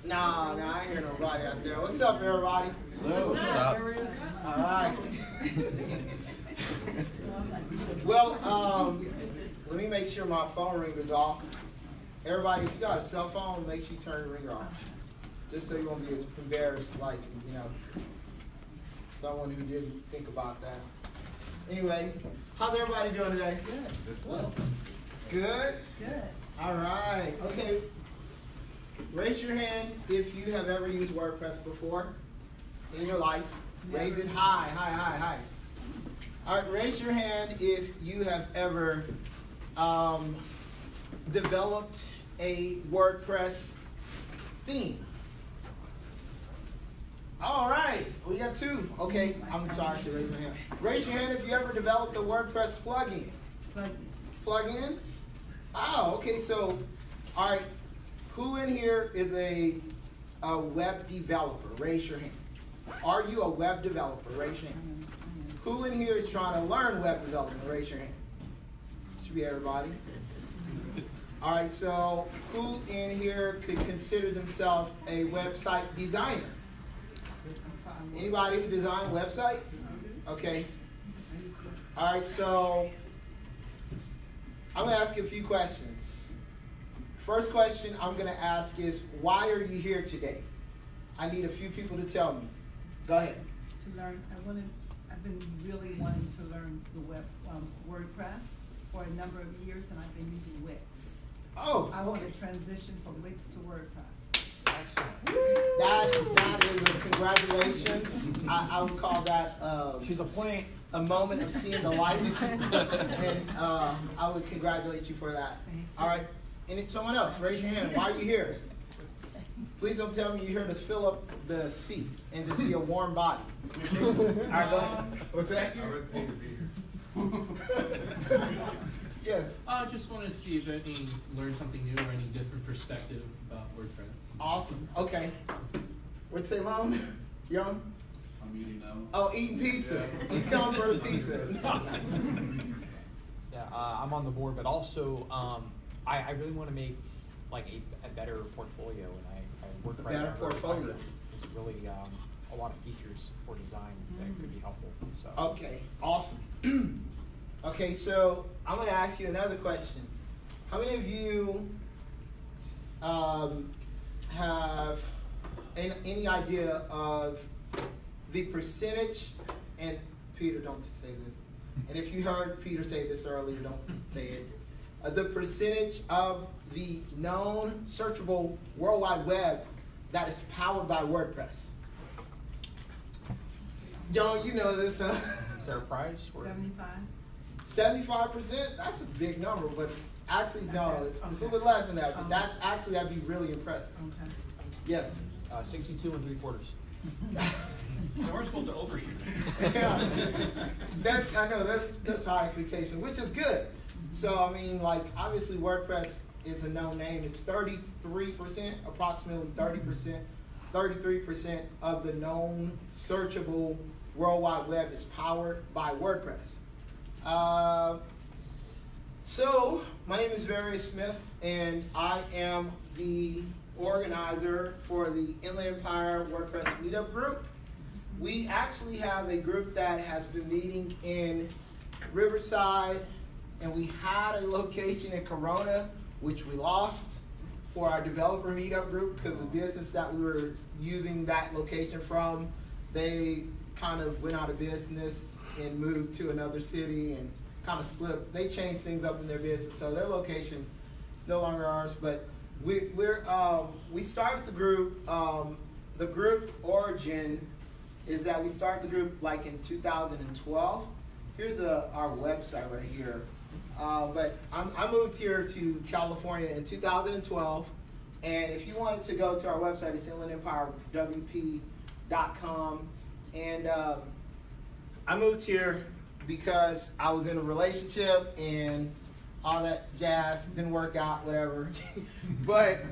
Nah, I ain't hear nobody out there. What's up, everybody? Hello. What's up? All right. Well, let me make sure my phone ringer's off. Everybody, if you got a cell phone, make sure you turn the ringer off. Just so you won't be as embarrassed like, someone who didn't think about that. Anyway, how's everybody doing today? Good. Well. Good? Good. All right. Okay. Raise your hand if you have ever used WordPress before in your life. Never. Raise it high. All right, raise your hand if you have ever developed a WordPress theme. All right, we got two. Okay, I'm sorry, I should raise my hand. Raise your hand if you ever developed a WordPress plugin. Plugin? Oh, okay, so, all right, who in here is a web developer? Raise your hand. Are you a web developer? Raise your hand. Who in here is trying to learn web development? Raise your hand. Should be everybody. All right, so who in here could consider themselves a website designer? Anybody who design websites? Okay. All right, so I'm going to ask you a few questions. First question I'm going to ask is, why are you here today? I need a few people to tell me. Go ahead. To learn, I've been really wanting to learn the WordPress for a number of years, and I've been using Wix. Oh, I want okay. to transition from Wix to WordPress. Excellent. That is a congratulations. I would call that She's a plant. A moment of seeing the light, and I would congratulate you for that. All right, and someone else, raise your hand. Why are you here? Please don't tell me you're here to fill up the seat and just be a warm body. All right, go ahead. What's that? I was paid to be here. Yeah. I just want to see if any learn something new or any different perspective about WordPress. Awesome. Okay. What'd you say, Mom? Young? I'm eating now. Oh, eating pizza. He comes for the pizza. Yeah, I'm on the board, but also I really want to make like a better portfolio, and I WordPress. A better portfolio. It's really a lot of features for design that could be helpful. So. Okay, awesome. Okay, so I'm going to ask you another question. How many of you have any idea of the percentage, and Peter, don't say this, and if you heard Peter say this earlier, don't say it, the percentage of the known searchable World Wide Web that is powered by WordPress? John, you know this, huh? Is there a prize? 75? 75%? That's a big number, but actually, no, it's a little bit less than that, but that's actually, that'd be really impressive. Okay. Yes. 62 3/4. So we're supposed to overshoot. Yeah. I know, that's high expectation, which is good. So, I mean, like, obviously WordPress is a known name. It's 33%, approximately 30%, 33% of the known searchable World Wide Web is powered by WordPress. So, my name is Verious Smith, and I am the organizer for the Inland Empire Wordpress Meetup Group. We actually have a group that has been meeting in Riverside, and we had a location in Corona, which we lost for our developer meetup group because the business that we were using that location from, they kind of went out of business and moved to another city and kind of split up. They changed things up in their business, so their location no longer ours. But we started the group. The group origin is that we started the group like in 2012. Here's our website right here. But I moved here to California in 2012, and if you wanted to go to our website, it's inlandempirewp.com. And I moved here because I was in a relationship and all that jazz didn't work out, whatever. But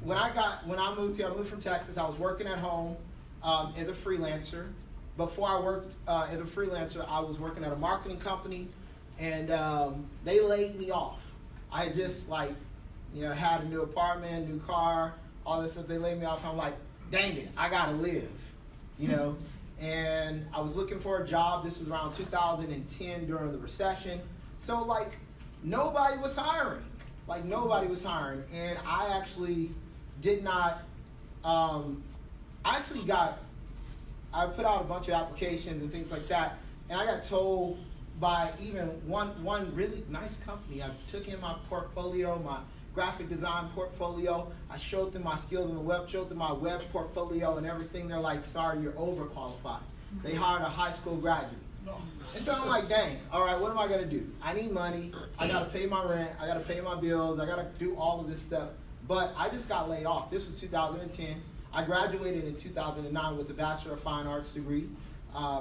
when I moved here, I moved from Texas. I was working at home as a freelancer. Before I worked as a freelancer, I was working at a marketing company, and they laid me off. I had just had a new apartment, new car, all this stuff. They laid me off. I'm like, dang it, I gotta live, you know. And I was looking for a job. This was around 2010 during the recession. So like nobody was hiring. Like nobody was hiring. And I actually did not, I put out a bunch of applications and things like that. And I got told by even one really nice company, I took in my portfolio, my graphic design portfolio, I showed them my skills on the web, showed them my web portfolio and everything. They're like, sorry, you're overqualified. They hired a high school graduate. And so I'm like, dang, all right, what am I gonna do? I need money, I gotta pay my rent, I gotta pay my bills, I gotta do all of this stuff. But I just got laid off. This was 2010. I graduated in 2009 with a Bachelor of Fine Arts degree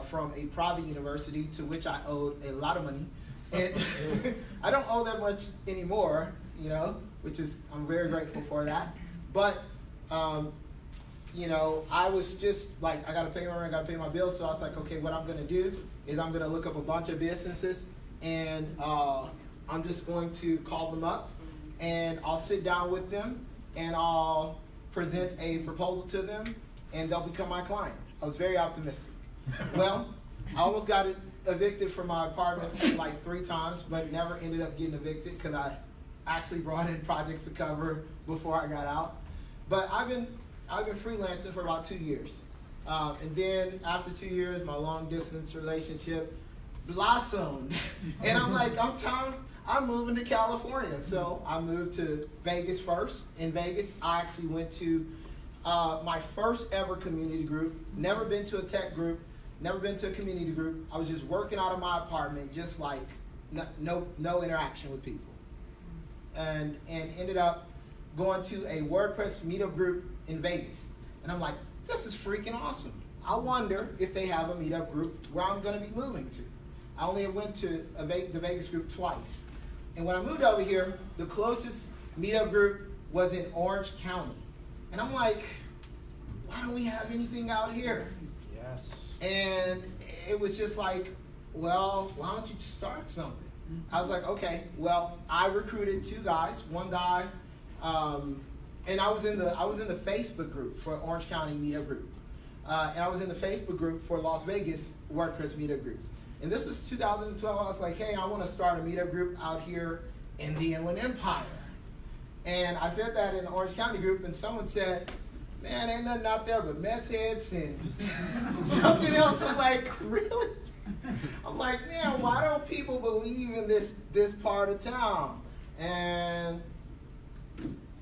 from a private university to which I owed a lot of money. And I don't owe that much anymore, you know, which is, I'm very grateful for that. But, you know, I was just like, I gotta pay my rent, I gotta pay my bills. So I was like, okay, what I'm gonna do is I'm gonna look up a bunch of businesses and I'm just going to call them up and I'll sit down with them and I'll present a proposal to them and they'll become my client. I was very optimistic. Well, I almost got evicted from my apartment like 3 times, but never ended up getting evicted because I actually brought in projects to cover before I got out. But I've been freelancing for about 2 years. And then after 2 years, my long distance relationship blossomed. And I'm like, I'm moving to California. So I moved to Vegas first. In Vegas, I actually went to my first ever community group. Never been to a tech group, never been to a community group. I was just working out of my apartment, just like no interaction with people. And ended up going to a WordPress Meetup group in Vegas. And I'm like, this is freaking awesome. I wonder if they have a Meetup group where I'm gonna be moving to. I only went to the Vegas group twice. And when I moved over here, the closest Meetup group was in Orange County. And I'm like, why don't we have anything out here? Yes. And it was just like, well, why don't you just start something? I was like, okay, well, I recruited 2 guys. One guy, and I was in the Facebook group for Orange County Meetup Group. And I was in the Facebook group for Las Vegas WordPress Meetup Group. And this was 2012. I was like, hey, I want to start a meetup group out here in the Inland Empire. And I said that in the Orange County group, and someone said, man, ain't nothing out there but meth heads and something else. I'm like, really? I'm like, man, why don't people believe in this part of town? And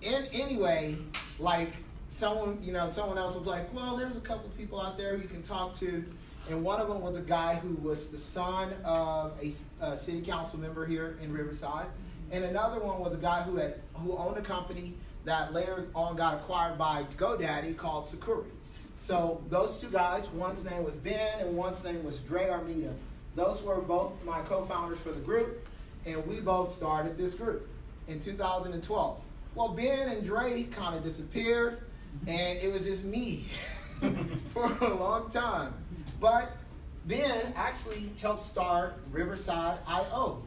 anyway, like someone else was like, well, there's a couple people out there you can talk to. And one of them was a guy who was the son of a city council member here in Riverside. And another one was a guy who owned a company that later on got acquired by GoDaddy called Sakuri. So those 2 guys, one's name was Ben and one's name was Dre Armida. Those were both my co-founders for the group, and we both started this group in 2012. Well, Ben and Dre kind of disappeared, and it was just me for a long time. But Ben actually helped start Riverside IO.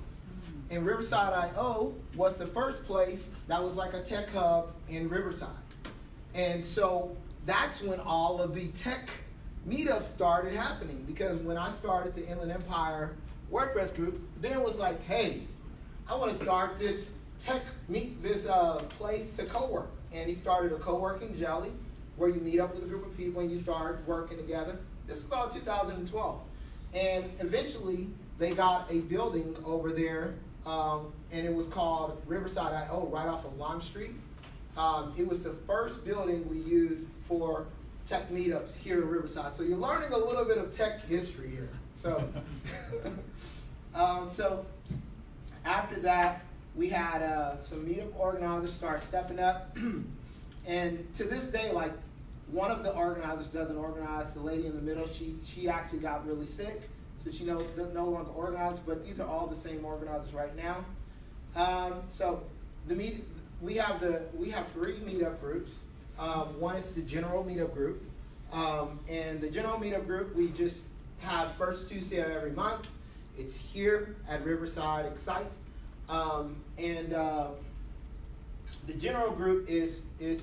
And Riverside IO was the first place that was like a tech hub in Riverside. And so that's when all of the tech meetups started happening, because when I started the Inland Empire WordPress group, Ben was like, hey, I want to start this place to co-work. And he started a co-working jelly where you meet up with a group of people and you start working together. This is about 2012. And eventually they got a building over there, and it was called Riverside IO right off of Lime Street. It was the first building we used for tech meetups here in Riverside. So you're learning a little bit of tech history here. So, so after that, we had some meetup organizers start stepping up. And to this day, like, one of the organizers doesn't organize. The lady in the middle, she actually got really sick, so she no longer organizes. But these are all the same organizers right now. So we have 3 meetup groups. One is the general meetup group, and the general meetup group we just have first Tuesday of every month. It's here at Riverside Excite, and The general group is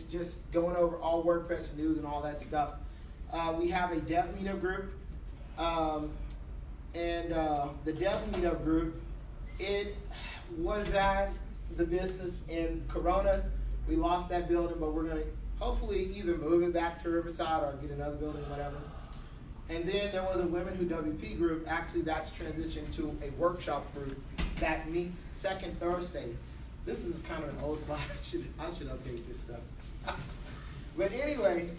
just going over all WordPress news and all that stuff. We have a dev meetup group, and the dev meetup group, it was at the business in Corona. We lost that building, but we're going to hopefully either move it back to Riverside or get another building, whatever. And then there was a Women Who WP group. Actually, that's transitioned to a workshop group that meets second Thursday. This is kind of an old slide. I should update this stuff. But anyway,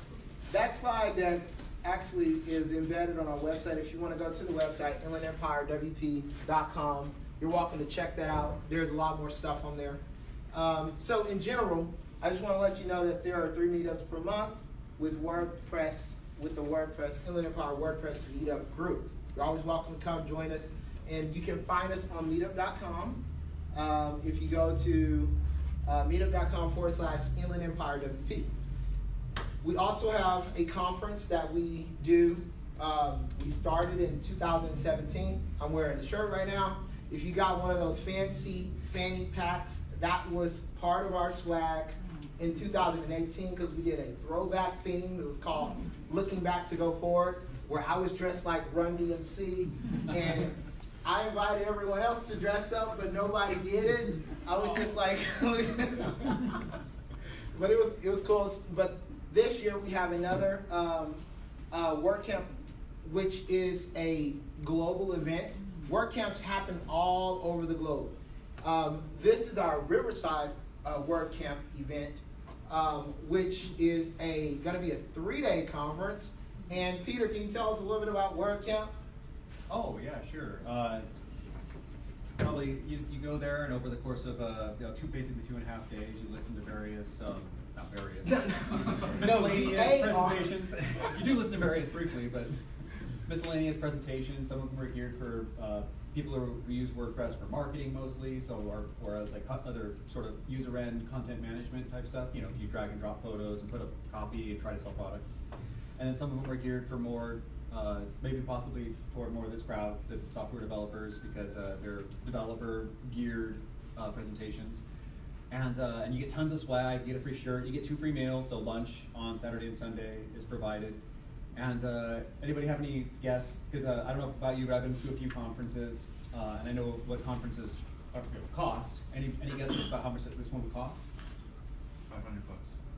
that slide that actually is embedded on our website. If you want to go to the website, InlandEmpireWP.com, you're welcome to check that out. There's a lot more stuff on there. So in general, I just want to let you know that there are 3 meetups per month with WordPress, with the Inland Empire WordPress Meetup group. You're always welcome to come join us. And you can find us on meetup.com. If you go to meetup.com/Inland Empire WP. We also have a conference that we do. We started in 2017. I'm wearing the shirt right now. If you got one of those fancy fanny packs, that was part of our swag in 2018 because we did a throwback theme. It was called Looking Back to Go Forward, where I was dressed like Run DMC, and I invited everyone else to dress up, but nobody did it. I was just like, but it was cool. But this year we have another WordCamp, which is a global event. WordCamps happen all over the globe. This is our Riverside WordCamp event, which is going to be a 3-day conference. And Peter, can you tell us a little bit about WordCamp? Oh yeah, sure. Probably you go there, and over the course of basically 2.5 days, you listen to various, not various, miscellaneous presentations. You do listen to various briefly, but miscellaneous presentations. Some of them are geared for people who use WordPress for marketing mostly, or like other sort of user-end content management type stuff. You know, you drag and drop photos and put up copy and try to sell products. And then some of them are geared for more, maybe possibly toward more of this crowd, the software developers, because they're developer-geared presentations. And you get tons of swag, you get a free shirt, you get 2 free meals, so lunch on Saturday and Sunday is provided. And anybody have any guess? Because I don't know about you, but I've been to a few conferences, and I know what conferences cost. Any guesses about how much this one would cost? $500.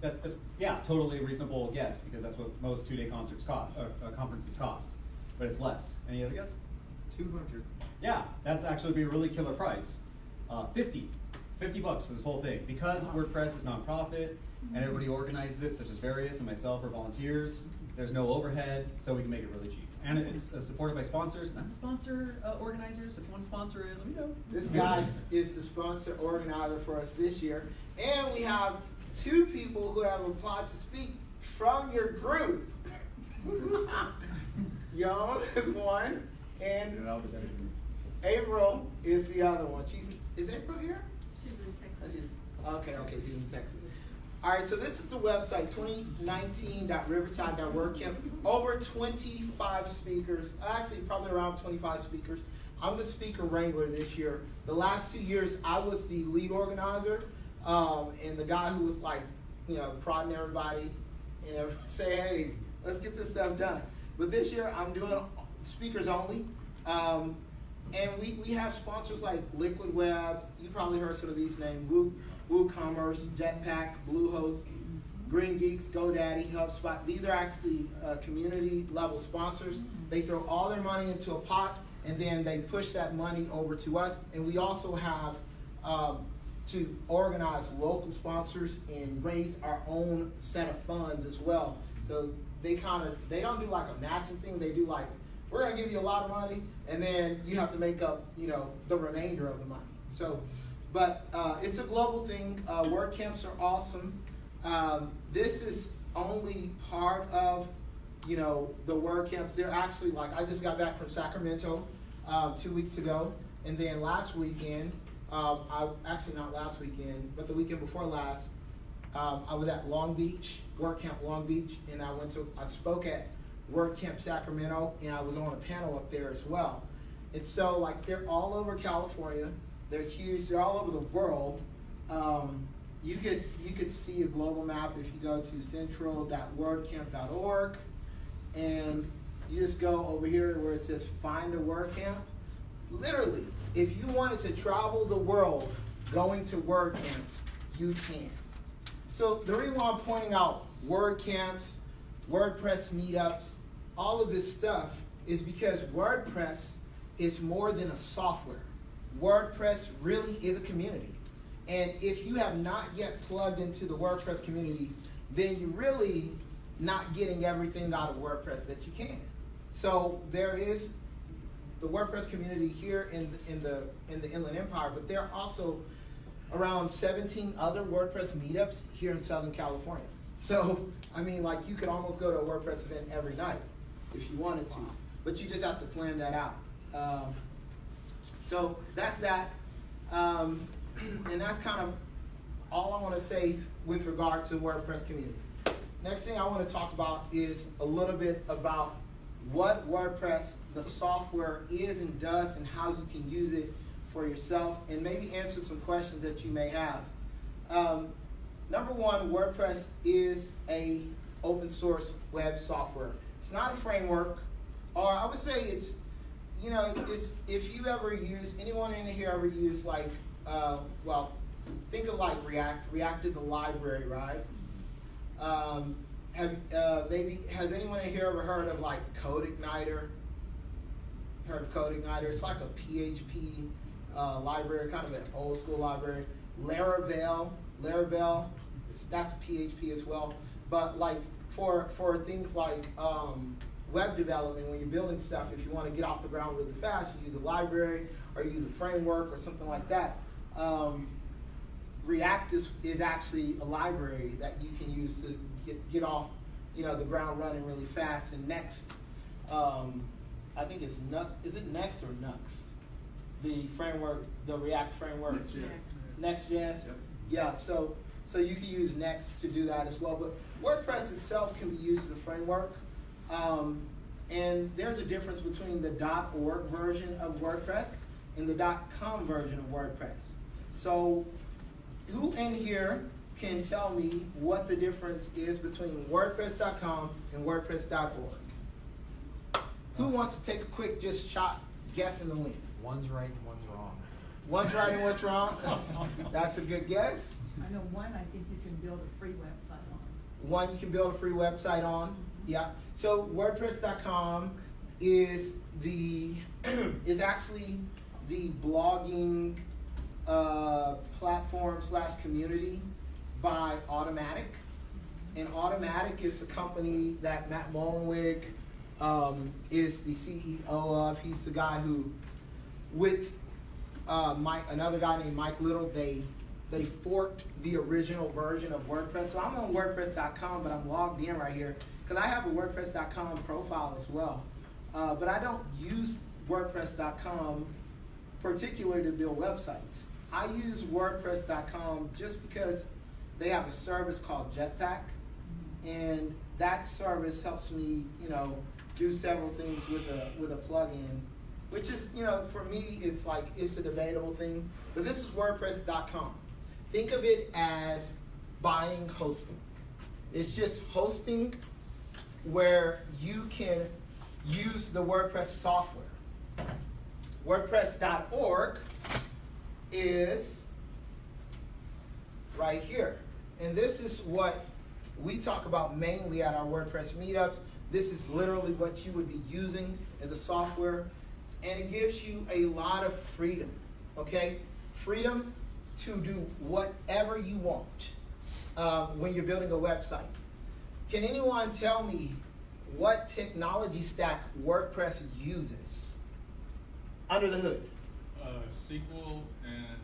That's yeah, totally a reasonable guess, because that's what most 2-day concerts cost, conferences cost, but it's less. Any other guess? 200. Yeah, that's actually be a really killer price. $50 for this whole thing, because WordPress is nonprofit and everybody organizes it, such as Verious and myself are volunteers. There's no overhead, so we can make it really cheap, and it's supported by sponsors. I'm a sponsor organizers. If you want to sponsor it, let me know. This guy is the sponsor organizer for us this year, and we have 2 people who have applied to speak from your group. Yon is one, and April is the other one. Is April here? She's in Texas. Okay, she's in Texas. All right, so this is the website, 2019.riverside.wordcamp. Over 25 speakers, actually probably around 25 speakers. I'm the speaker wrangler this year. The last 2 years, I was the lead organizer, and the guy who was like, prodding everybody and say, hey, let's get this stuff done. But this year, I'm doing speakers only. And we have sponsors like Liquid Web. You probably heard some of these names. WooCommerce, Jetpack, Bluehost, Green Geeks, GoDaddy, HubSpot. These are actually community level sponsors. They throw all their money into a pot, and then they push that money over to us. And we also have to organize local sponsors and raise our own set of funds as well. So they don't do like a matching thing. They do like, we're gonna give you a lot of money, and then you have to make up, the remainder of the money. So, but it's a global thing. WordCamps are awesome. This is only part of, the WordCamps. They're actually like, I just got back from Sacramento 2 weeks ago, and then last weekend, actually not last weekend, but the weekend before last, I was at Long Beach, WordCamp Long Beach, and I spoke at WordCamp Sacramento, and I was on a panel up there as well. And so, like, they're all over California. They're huge. They're all over the world. you could see a global map if you go to central.wordcamp.org, and you just go over here where it says find a WordCamp. Literally, if you wanted to travel the world going to WordCamps, you can. So the reason why I'm pointing out WordCamps, WordPress meetups, all of this stuff is because WordPress is more than a software. WordPress really is a community. And if you have not yet plugged into the WordPress community, then you're really not getting everything out of WordPress that you can. So there is the WordPress community here in the Inland Empire, but there are also around 17 other WordPress meetups here in Southern California. So, I mean, like, you could almost go to a WordPress event every night if you wanted to, but you just have to plan that out. So that's that. And that's kind of all I want to say with regard to the WordPress community. Next thing I want to talk about is a little bit about what WordPress, the software, is and does, and how you can use it for yourself, and maybe answer some questions that you may have. Number one, WordPress is a open source web software. It's not a framework, or I would say it's, you know, it's if you ever use, anyone in here ever use like, well, think of like React. React is a library, right? Maybe, has anyone in here ever heard of like CodeIgniter? Heard of CodeIgniter? It's like a PHP library, kind of an old school library. Laravel, that's PHP as well. But like for things like web development, when you're building stuff, if you want to get off the ground really fast, you use a library or you use a framework or something like that. React is actually a library that you can use to get off, you know, the ground running really fast. And Next, I think it's is it Next or Nuxt? The framework, the React framework. Next.js. Yep. Yeah. So you can use Next to do that as well. But WordPress itself can be used as a framework. And there's a difference between the .org version of WordPress and the .com version of WordPress. So who in here can tell me what the difference is between WordPress.com and WordPress.org? Who wants to take a quick just shot guess in the wind? One's right and one's wrong. One's right and one's wrong? That's a good guess. I know one, I think you can build a free website on. One you can build a free website on. Yeah. So WordPress.com is is actually the blogging platform / community by Automatic. And Automatic is a company that Matt Mullenweg is the CEO of. He's the guy who, with another guy named Mike Little, they forked the original version of WordPress. So I'm on WordPress.com, but I'm logged in right here because I have a WordPress.com profile as well. But I don't use WordPress.com particularly to build websites. I use WordPress.com just because they have a service called Jetpack, and that service helps me, you know, do several things with a plugin, which is, you know, for me, it's like, it's a debatable thing. But this is WordPress.com. Think of it as buying hosting. It's just hosting where you can use the WordPress software. WordPress.org is right here. And this is what we talk about mainly at our WordPress meetups. This is literally what you would be using as a software. And it gives you a lot of freedom, okay? Freedom to do whatever you want when you're building a website. Can anyone tell me what technology stack WordPress uses under the hood? SQL and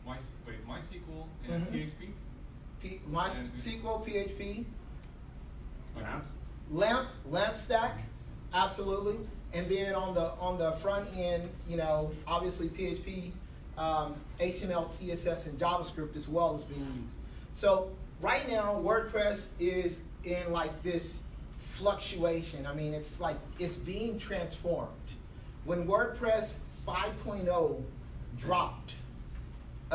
MySQL and Mhm. PHP. MySQL, PHP, Lamp. LAMP stack, absolutely. And then on the front end, you know, obviously PHP, HTML, CSS, and JavaScript as well is being used. So right now, WordPress is in like this fluctuation. I mean, it's like it's being transformed. When WordPress 5.0 dropped,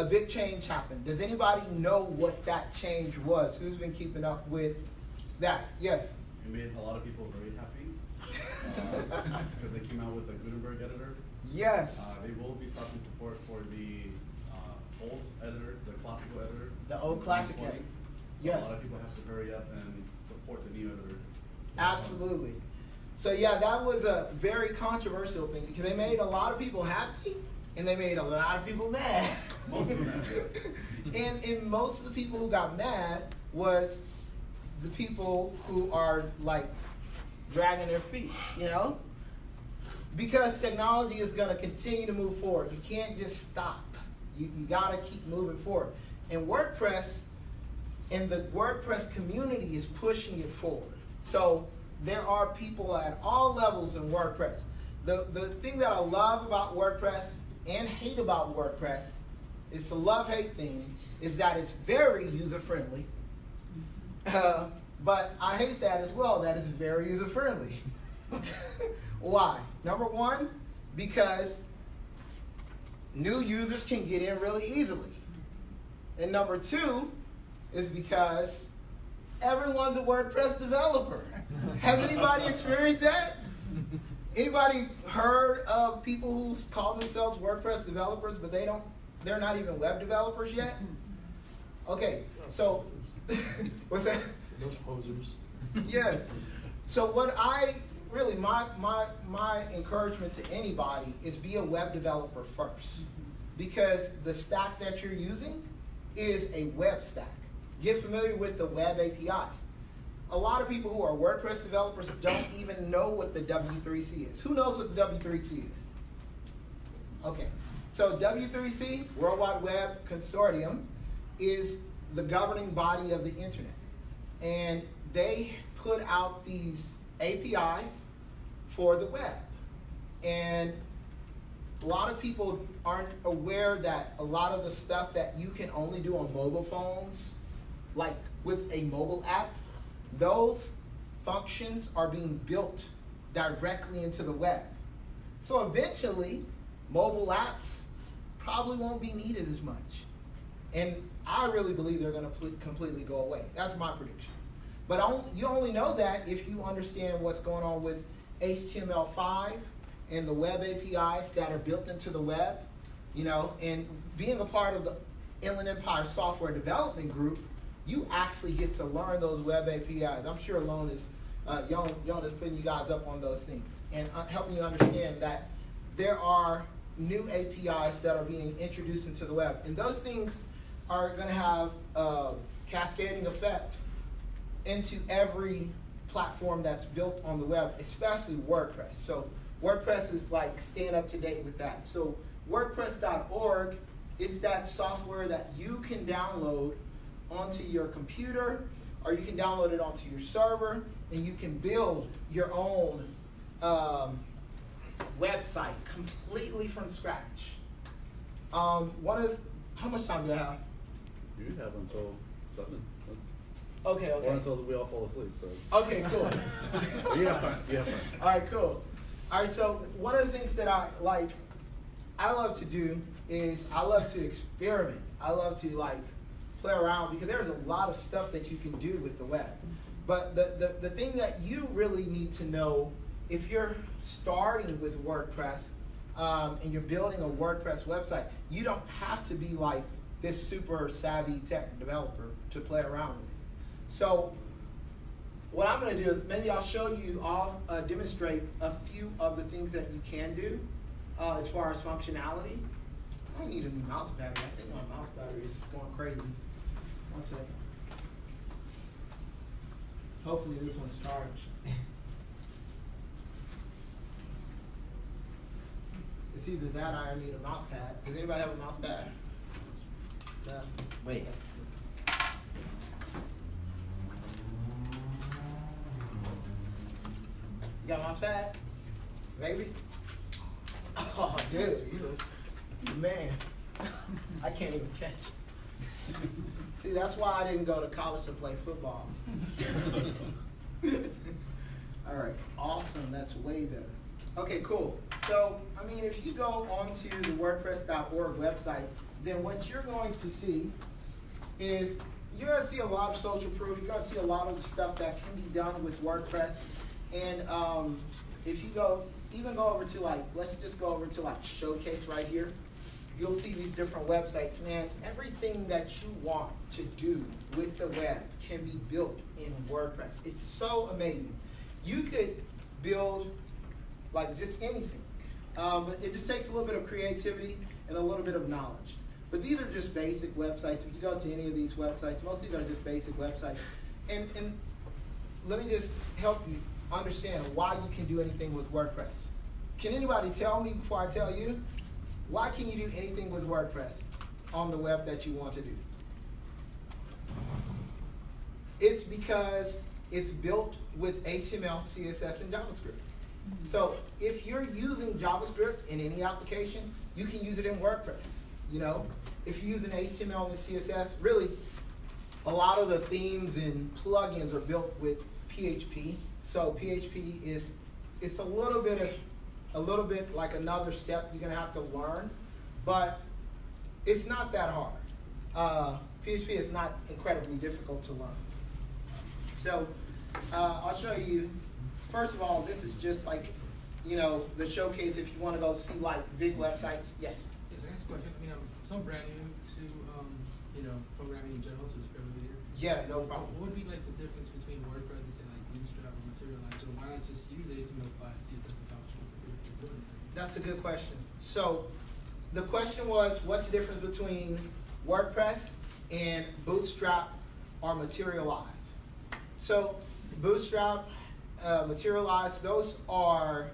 a big change happened. Does anybody know what that change was? Who's been keeping up with that? Yes. It made a lot of people very happy because they came out with a Gutenberg editor. Yes. They will be stopping support for the old editor, the classical editor. The old classic 2020. editor. So Yes. a lot of people have to hurry up and support the new editor. Absolutely. So yeah, that was a very controversial thing because they made a lot of people happy and they made a lot of people mad. Most of them have. And most of the people who got mad was the people who are like dragging their feet, you know? Because technology is going to continue to move forward. You can't just stop. You got to keep moving forward. And WordPress and the WordPress community is pushing it forward. So there are people at all levels in WordPress. The thing that I love about WordPress and hate about WordPress, it's a love-hate thing, is that it's very user-friendly. But I hate that as well, that it's very user-friendly. Why? Number one, because new users can get in really easily. And number two is because everyone's a WordPress developer. Has anybody experienced that? Anybody heard of people who call themselves WordPress developers, but they're not even web developers yet? Okay, so, what's that? Those posers. Yeah. So what my encouragement to anybody is be a web developer first. Because the stack that you're using is a web stack. Get familiar with the web APIs. A lot of people who are WordPress developers don't even know what the W3C is. Who knows what the W3C is? Okay. So W3C, World Wide Web Consortium, is the governing body of the internet. And they put out these APIs for the web. And a lot of people aren't aware that a lot of the stuff that you can only do on mobile phones, like with a mobile app, those functions are being built directly into the web. So eventually, mobile apps probably won't be needed as much. And I really believe they're going to completely go away. That's my prediction. But you only know that if you understand what's going on with HTML5 and the web APIs that are built into the web, you know, and being a part of the Inland Empire Software Development Group, you actually get to learn those web APIs. I'm sure Yon is putting you guys up on those things and helping you understand that there are new APIs that are being introduced into the web. And those things are going to have a cascading effect into every platform that's built on the web, especially WordPress. So WordPress is like staying up to date with that. So WordPress.org, it's that software that you can download onto your computer, or you can download it onto your server, and you can build your own website completely from scratch. How much time do I have? You have until 7. Okay. Or until we all fall asleep. So. Okay, cool. You have time. All right, cool. All right, so one of the things that I love to do is I love to experiment. I love to play around because there's a lot of stuff that you can do with the web. But the thing that you really need to know if you're starting with WordPress and you're building a WordPress website, you don't have to be like this super savvy tech developer to play around with it. So what I'm going to do is maybe I'll show you, I'll demonstrate a few of the things that you can do as far as functionality. I need a new mouse battery. I think my mouse battery is going crazy. One second. Hopefully this one's charged. It's either that or I need a mouse pad. Does anybody have a mouse pad? Wait. You got a mouse pad? Maybe? Oh, dude, you man. I can't even catch. See, that's why I didn't go to college to play football. All right, awesome. That's way better. Okay, cool. So, I mean, if you go onto the WordPress.org website, then what you're going to see is you're going to see a lot of social proof. You're going to see a lot of the stuff that can be done with WordPress. And if you go over to like, let's just go over to like Showcase right here. You'll see these different websites. Man, everything that you want to do with the web can be built in WordPress. It's so amazing. You could build like just anything. But it just takes a little bit of creativity and a little bit of knowledge. But these are just basic websites. If you go to any of these websites, most of these are just basic websites. And let me just help you understand why you can do anything with WordPress. Can anybody tell me before I tell you, why can you do anything with WordPress on the web that you want to do? It's because it's built with HTML, CSS, and JavaScript. So if you're using JavaScript in any application, you can use it in WordPress. You know, if you're using HTML and CSS, really, a lot of the themes and plugins are built with PHP. So PHP it's a little bit like another step you're gonna have to learn, but it's not that hard. PHP is not incredibly difficult to learn. So I'll show you. First of all, this is just like, you know, the showcase if you want to go see like big websites. Yes. Yes, I asked a question. I mean, so I'm brand new to, programming in general, so it's fairly new. Yeah, no problem. What would be like the difference between WordPress and say like Bootstrap or Materialize? Or why not just use HTML5, CSS, and JavaScript if you're doing that? That's a good question. So the question was, what's the difference between WordPress and Bootstrap or Materialize? So Bootstrap, Materialize, those are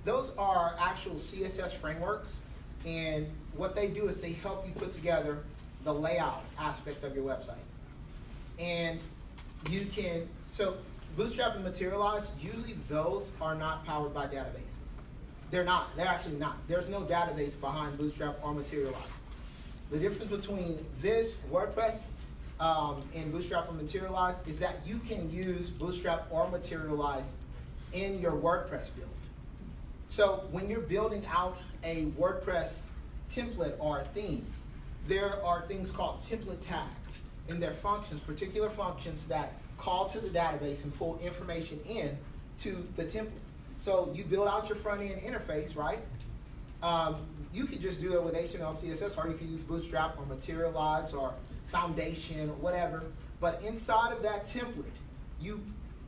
actual CSS frameworks, and what they do is they help you put together the layout aspect of your website. And you can, so Bootstrap and Materialize, usually those are not powered by databases. They're not, they're actually not. There's no database behind Bootstrap or Materialize. The difference between this, WordPress, and Bootstrap and Materialize is that you can use Bootstrap or Materialize in your WordPress build. So when you're building out a WordPress template or a theme, there are things called template tags, and they're functions, particular functions that call to the database and pull information in to the template. So you build out your front-end interface, right? You could just do it with HTML, CSS, or you could use Bootstrap or Materialize or Foundation or whatever. But inside of that template, you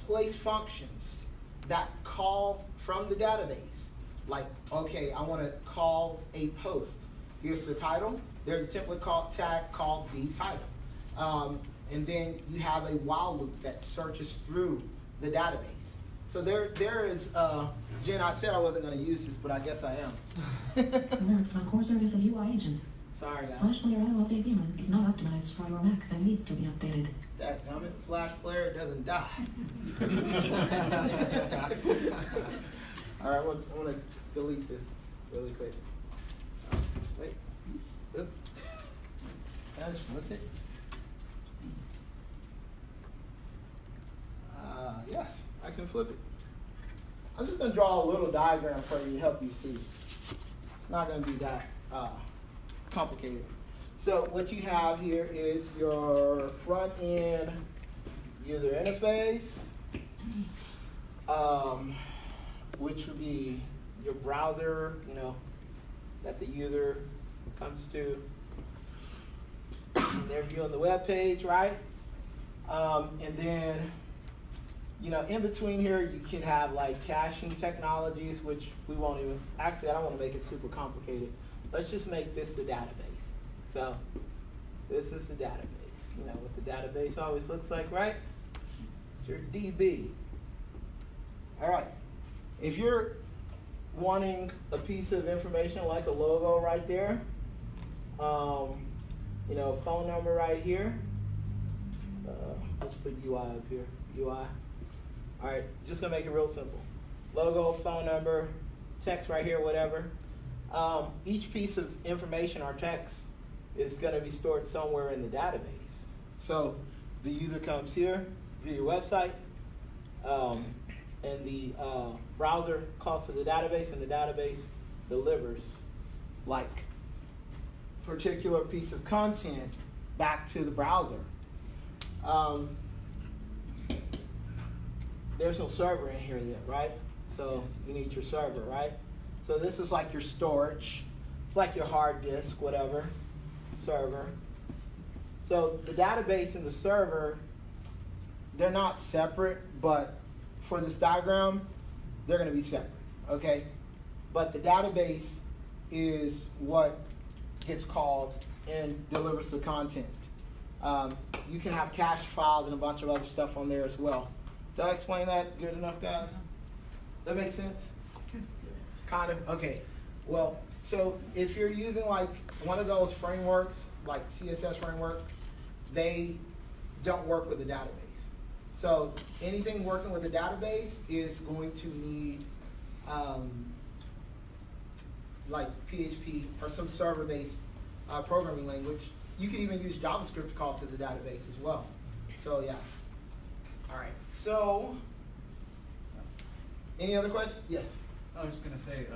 place functions that call from the database. Like, okay, I want to call a post. Here's the title. There's a template tag called the title. And then you have a while loop that searches through the database. So there is, Jen, I said I wasn't going to use this, but I guess I am. Alert from core services UI agent. Sorry, guys. Flash player auto update daemon is not optimized for your Mac and needs to be updated. Dadgummit, Flash player doesn't die. All right, I want to delete this really quick. Wait. Oop. Can I just flip it? Yes, I can flip it. I'm just going to draw a little diagram for you to help you see. It's not going to be that complicated. So what you have here is your front end user interface, which would be your browser, that the user comes to. They're viewing the web page, right? And then, in between here, you can have like caching technologies, which we won't even, actually, I don't want to make it super complicated. Let's just make this the database. So this is the database. What the database always looks like, right? It's your DB. All right. If you're wanting a piece of information like a logo right there, phone number right here. Let's put UI up here. UI. All right, just gonna make it real simple. Logo, phone number, text right here, whatever. Each piece of information or text is gonna be stored somewhere in the database. So the user comes here, view your website, and the browser calls to the database, and the database delivers like particular piece of content back to the browser. There's no server in here yet, right? So you need your server, right? So this is like your storage. It's like your hard disk, whatever, server. So the database and the server, they're not separate, but for this diagram, they're going to be separate, okay? But the database is what gets called and delivers the content. You can have cache files and a bunch of other stuff on there as well. Did I explain that good enough, guys? That makes sense? That's good. Kind of? Okay. Well, so if you're using like one of those frameworks, like CSS frameworks, they don't work with the database. So anything working with the database is going to need like PHP or some server-based programming language. You can even use JavaScript to call to the database as well. So yeah. All right. So any other questions? Yes. I was just going to say,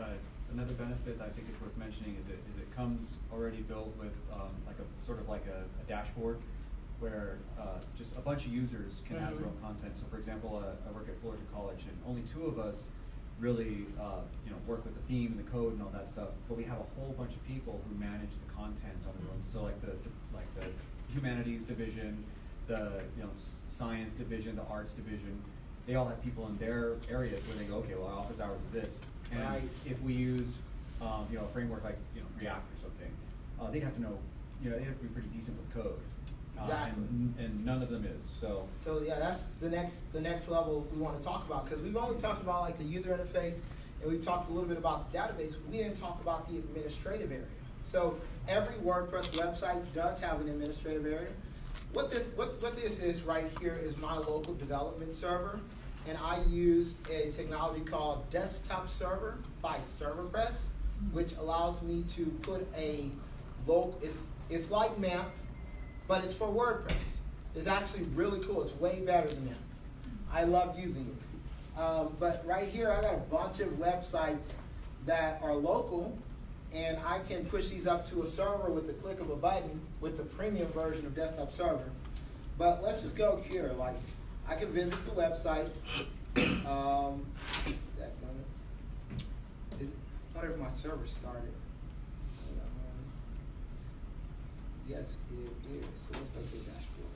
another benefit I think is worth mentioning is it comes already built with like a sort of like a dashboard where just a bunch of users can add their own content. So for example, I work at Fullerton College, and only 2 of us really work with the theme and the code and all that stuff, but we have a whole bunch of people who manage the content on their own. So like the humanities division, the science division, the arts division, they all have people in their areas where they go, okay, well, our office hours is this. And Right. if we used a framework like React or something, they'd have to know, they have to be pretty decent with code. Exactly. And none of them is. So yeah, that's the next level we want to talk about, because we've only talked about like the user interface, and we talked a little bit about the database. We didn't talk about the administrative area. So every WordPress website does have an administrative area. What this is right here is my local development server, and I use a technology called Desktop Server by Serverpress, which allows me to put a local. It's like MAMP, but it's for WordPress. It's actually really cool. It's way better than MAMP. I love using it. But right here, I got a bunch of websites that are local, and I can push these up to a server with the click of a button with the premium version of Desktop Server. But let's just go here. Like, I can visit the website. I wonder if my server started. Yes, it is. So let's go to the dashboard.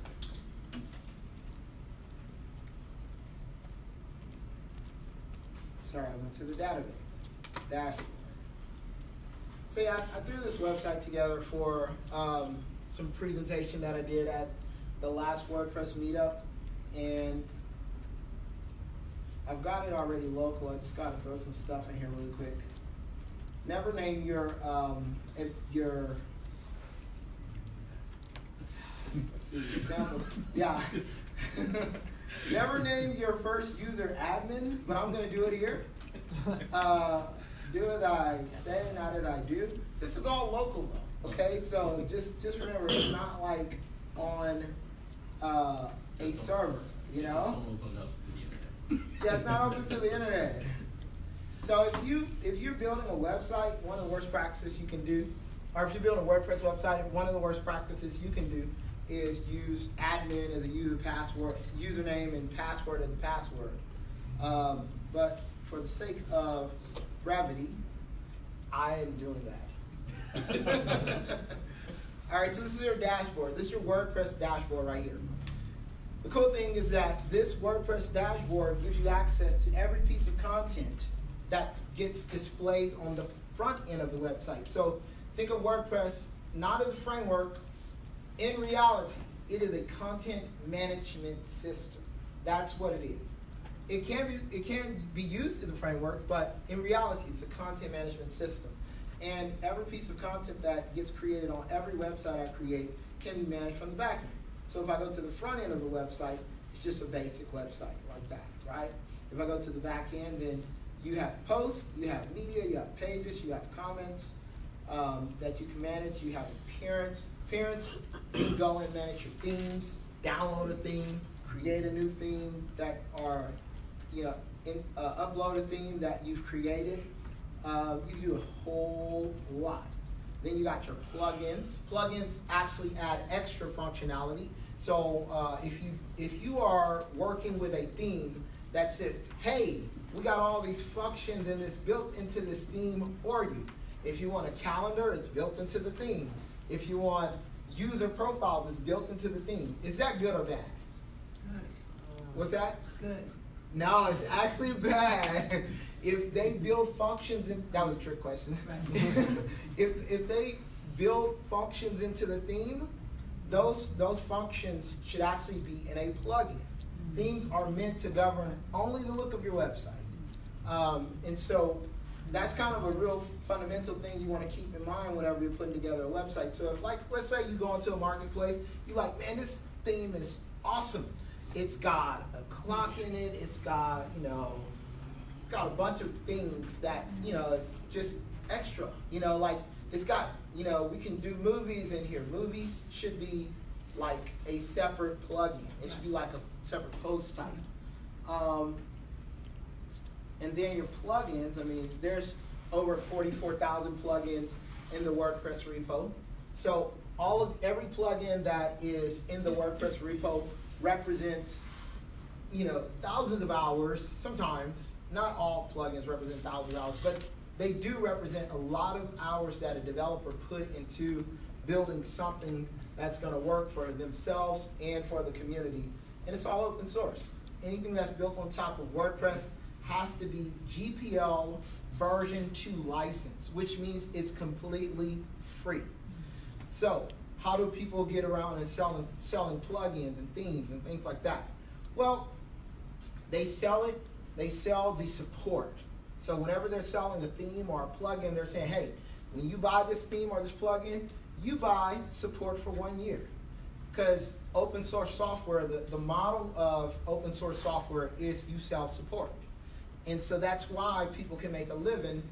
Sorry, I went to the database. Dashboard. So yeah, I threw this website together for some presentation that I did at the last WordPress Meetup, and I've got it already local. I just got to throw some stuff in here really quick. Never name your let's see, example. Yeah. Never name your first user admin, but I'm going to do it here. Do as I say, not as I do. This is all local though, okay? So just remember, it's not like on a server, you know? Open up to the internet. Yeah, it's not open to the internet. So if you're building a website, one of the worst practices you can do, or if you're building a WordPress website, one of the worst practices you can do is use admin as a username and password as a password. But for the sake of brevity, I am doing that. All right, so this is your dashboard. This is your WordPress dashboard right here. The cool thing is that this WordPress dashboard gives you access to every piece of content that gets displayed on the front end of the website. So think of WordPress not as a framework. In reality, it is a content management system. That's what it is. It can be used as a framework, but in reality, it's a content management system. And every piece of content that gets created on every website I create can be managed from the back end. So if I go to the front end of the website, it's just a basic website like that, right? If I go to the back end, then you have posts, you have media, you have pages, you have comments that you can manage. You have appearance. You can go and manage your themes, download a theme, create a new theme that are upload a theme that you've created. You can do a whole lot. Then you got your plugins. Plugins actually add extra functionality. So if you are working with a theme that says, hey, we got all these functions and it's built into this theme for you. If you want a calendar, it's built into the theme. If you want user profiles, it's built into the theme. Is that good or bad? Good. What's that? Good. No, it's actually bad. If they build functions in, that was a trick question. Right. If they build functions into the theme, those functions should actually be in a plugin. Themes are meant to govern only the look of your website. And so that's kind of a real fundamental thing you want to keep in mind whenever you're putting together a website. So if, like, let's say you go into a marketplace, you're like, man, this theme is awesome. It's got a clock in it, it's got, it's got a bunch of things that, it's just extra. Like, it's got, we can do movies in here. Movies should be like a separate plugin. It should be like a separate post type. And then your plugins, there's over 44,000 plugins in the WordPress repo. So every plugin that is in the WordPress repo represents, thousands of hours. Sometimes, not all plugins represent thousands of hours, but they do represent a lot of hours that a developer put into building something that's going to work for themselves and for the community. And it's all open source. Anything that's built on top of WordPress has to be GPL version 2 license, which means it's completely free. So how do people get around and selling plugins and themes and things like that? Well, they sell the support. So whenever they're selling a theme or a plugin, they're saying, hey, when you buy this theme or this plugin, you buy support for 1 year. Because open source software, the model of open source software is you sell support. And so that's why people can make a living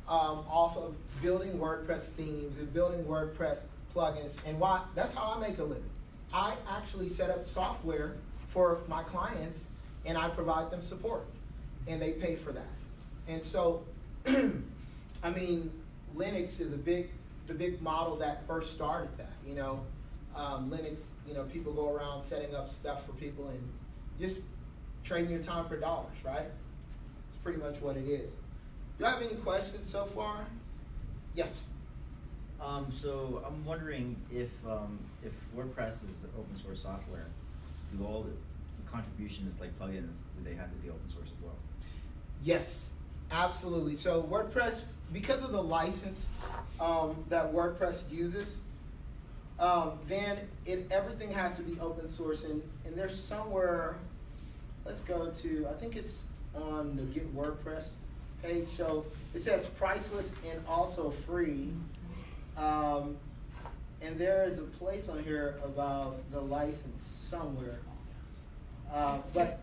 off of building WordPress themes and building WordPress plugins. And why? That's how I make a living. I actually set up software for my clients and I provide them support. And they pay for that. And so, Linux is the big model that first started that. Linux, people go around setting up stuff for people and just trading your time for dollars, right? It's pretty much what it is. Do you have any questions so far? Yes. So I'm wondering if WordPress is open source software, do all the contributions like plugins, do they have to be open source as well? Yes, absolutely. So WordPress, because of the license that WordPress uses, then everything has to be open source. And there's somewhere, let's go to, I think it's on the Get WordPress page. So it says priceless and also free. And there is a place on here about the license somewhere. But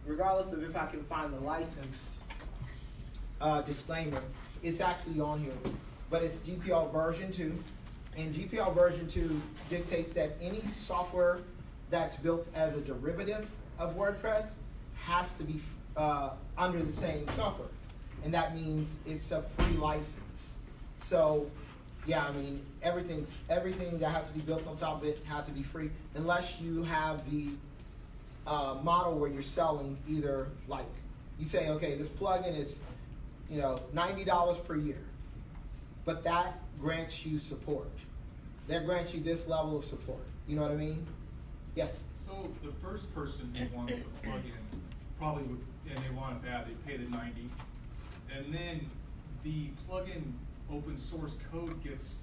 regardless of if I can find the license disclaimer, it's actually on here. But it's GPL version 2. And GPL version 2 dictates that any software that's built as a derivative of WordPress has to be under the same software. And that means it's a free license. So, yeah, everything that has to be built on top of it has to be free, unless you have the model where you're selling either, like, you say, okay, this plugin is, $90 per year, but that grants you support. That grants you this level of support. You know what I mean? Yes. So the first person who wants the plugin probably would, and they want it bad, they pay the $90, and then the plugin open source code gets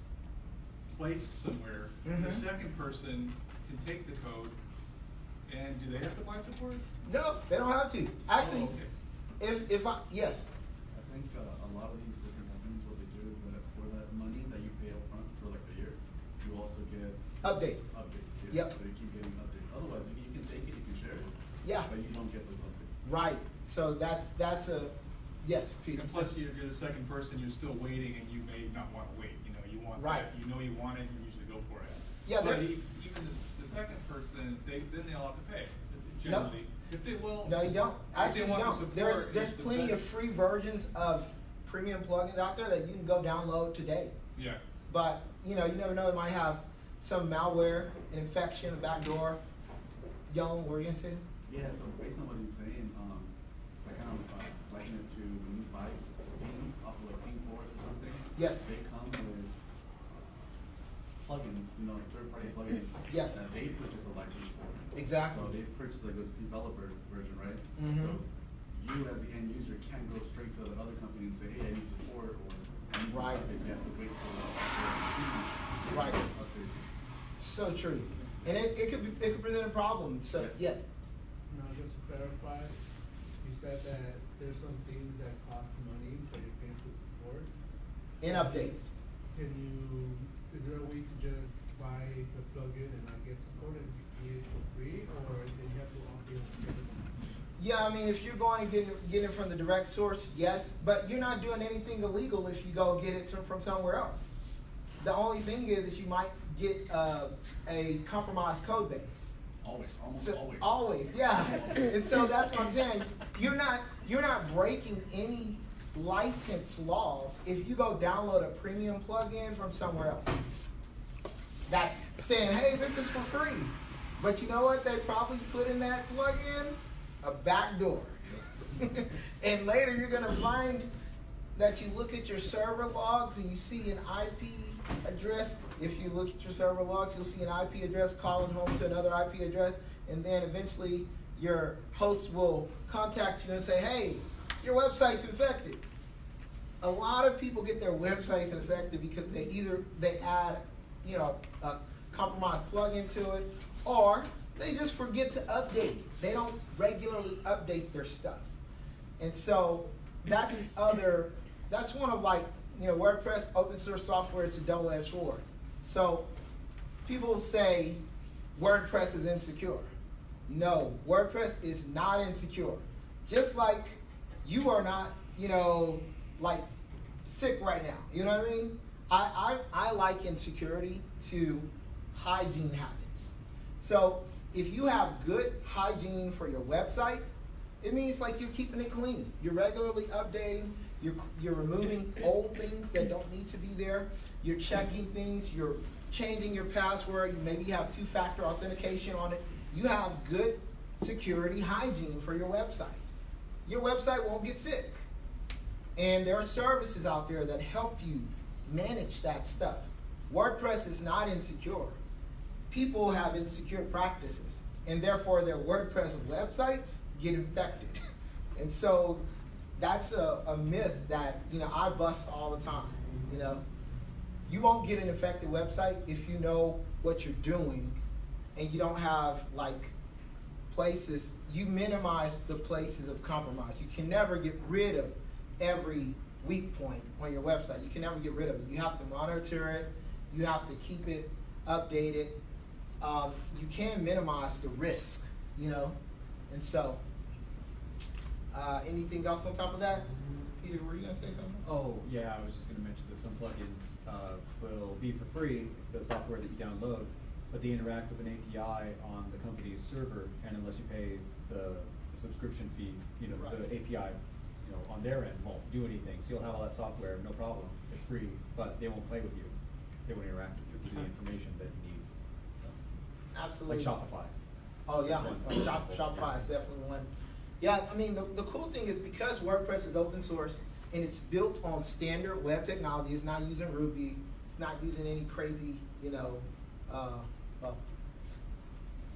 placed somewhere. Mm-hmm. The second person can take the code, and do they have to buy support? No, they don't have to. Actually, yes. I think a lot of these different companies, what they do is that for that money that you pay up front for like a year, you also get Updates. Yeah. Yep. So you keep getting updates. Otherwise, you can take it, you can share it. Yeah. But you don't get those updates. Right. So that's a yes, Peter. And plus, you're the second person, you're still waiting, and you may not want to wait. You want Right. that. You want it, you usually go for it. Yeah, But they're- even the second person, they'll have to pay generally. If they will. No, you don't. Actually, you want the don't. support, There's it's the plenty of best. free versions of premium plugins out there that you can go download today. Yeah. But you never know. It might have some malware, an infection, a backdoor. Young, what were you gonna say? Yeah, so based on what he's saying, I kind of liken it to when you buy themes off of like Pink Forest or something. Yes. They come with plugins, like third-party plugins. Yes. That they purchase a license for. Exactly. So they purchase like a developer version, right? Mhm. So you as the end user can't go straight to the other company and say, hey, I need support or I need Right. this update. So you have to wait till the Right. update. So true. And it could present a problem. So Yes. yeah. Now, just to clarify, you said that there's some things that cost money that you're paying for support. In updates. Is there a way to just buy the plugin and not get support and get it for free, or do you have to opt in for everything? Yeah, I mean, if you're going to get it from the direct source, yes, but you're not doing anything illegal if you go get it from somewhere else. The only thing is you might get a compromised code base. Always, almost So, always. always, yeah. And so that's what I'm saying. You're not breaking any license laws if you go download a premium plugin from somewhere else. That's saying, hey, this is for free. But you know what? They probably put in that plugin a backdoor. And later you're gonna find that you look at your server logs and you see an IP address. If you look at your server logs, you'll see an IP address calling home to another IP address, and then eventually your host will contact you and say, hey, your website's infected. A lot of people get their websites infected because they add, a compromised plugin to it, or they just forget to update it. They don't regularly update their stuff. And so that's one of WordPress open source software is a double-edged sword. So people say WordPress is insecure. No, WordPress is not insecure. Just like you are not, sick right now. You know what I mean? I liken security to hygiene habits. So if you have good hygiene for your website, it means like you're keeping it clean. You're regularly updating. You're removing old things that don't need to be there. You're checking things. You're changing your password. You maybe have two-factor authentication on it. You have good security hygiene for your website. Your website won't get sick. And there are services out there that help you manage that stuff. WordPress is not insecure. People have insecure practices, and therefore their WordPress websites get infected. And so that's a myth that I bust all the time. You won't get an infected website if you know what you're doing, and you don't have places. You minimize the places of compromise. You can never get rid of every weak point on your website. You can never get rid of it. You have to monitor it. You have to keep it updated. You can minimize the risk, And so, anything else on top of that? Peter, were you going to say something? Oh, yeah, I was just going to mention that some plugins will be for free, the software that you download, but they interact with an API on the company's server, and unless you pay the subscription fee, Right. the API on their end won't do anything. So you'll have all that software, no problem. It's free, but they won't play with you. They won't interact with you, give you the information that you need. So, Absolutely. like Shopify. Oh yeah, One. Shopify is definitely one. Yeah, I mean the cool thing is because WordPress is open source and it's built on standard web technology. It's not using Ruby. It's not using any crazy, well,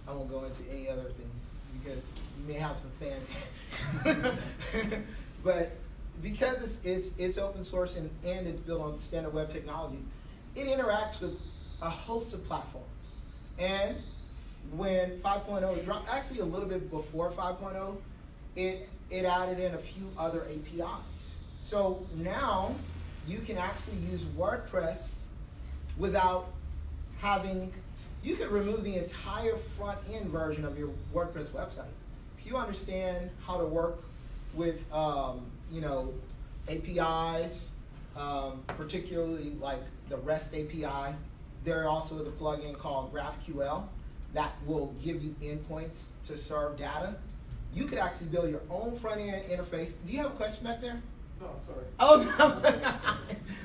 I won't go into any other things because you may have some fans. But because it's open source and it's built on standard web technologies, it interacts with a host of platforms. And when 5.0 dropped, actually a little bit before 5.0, it added in a few other APIs. So now you can actually use WordPress without you could remove the entire front end version of your WordPress website. If you understand how to work with, APIs, particularly like the REST API, there also is a plugin called GraphQL that will give you endpoints to serve data. you could actually build your own front-end interface. Do you have a question back there? No, I'm sorry. Oh,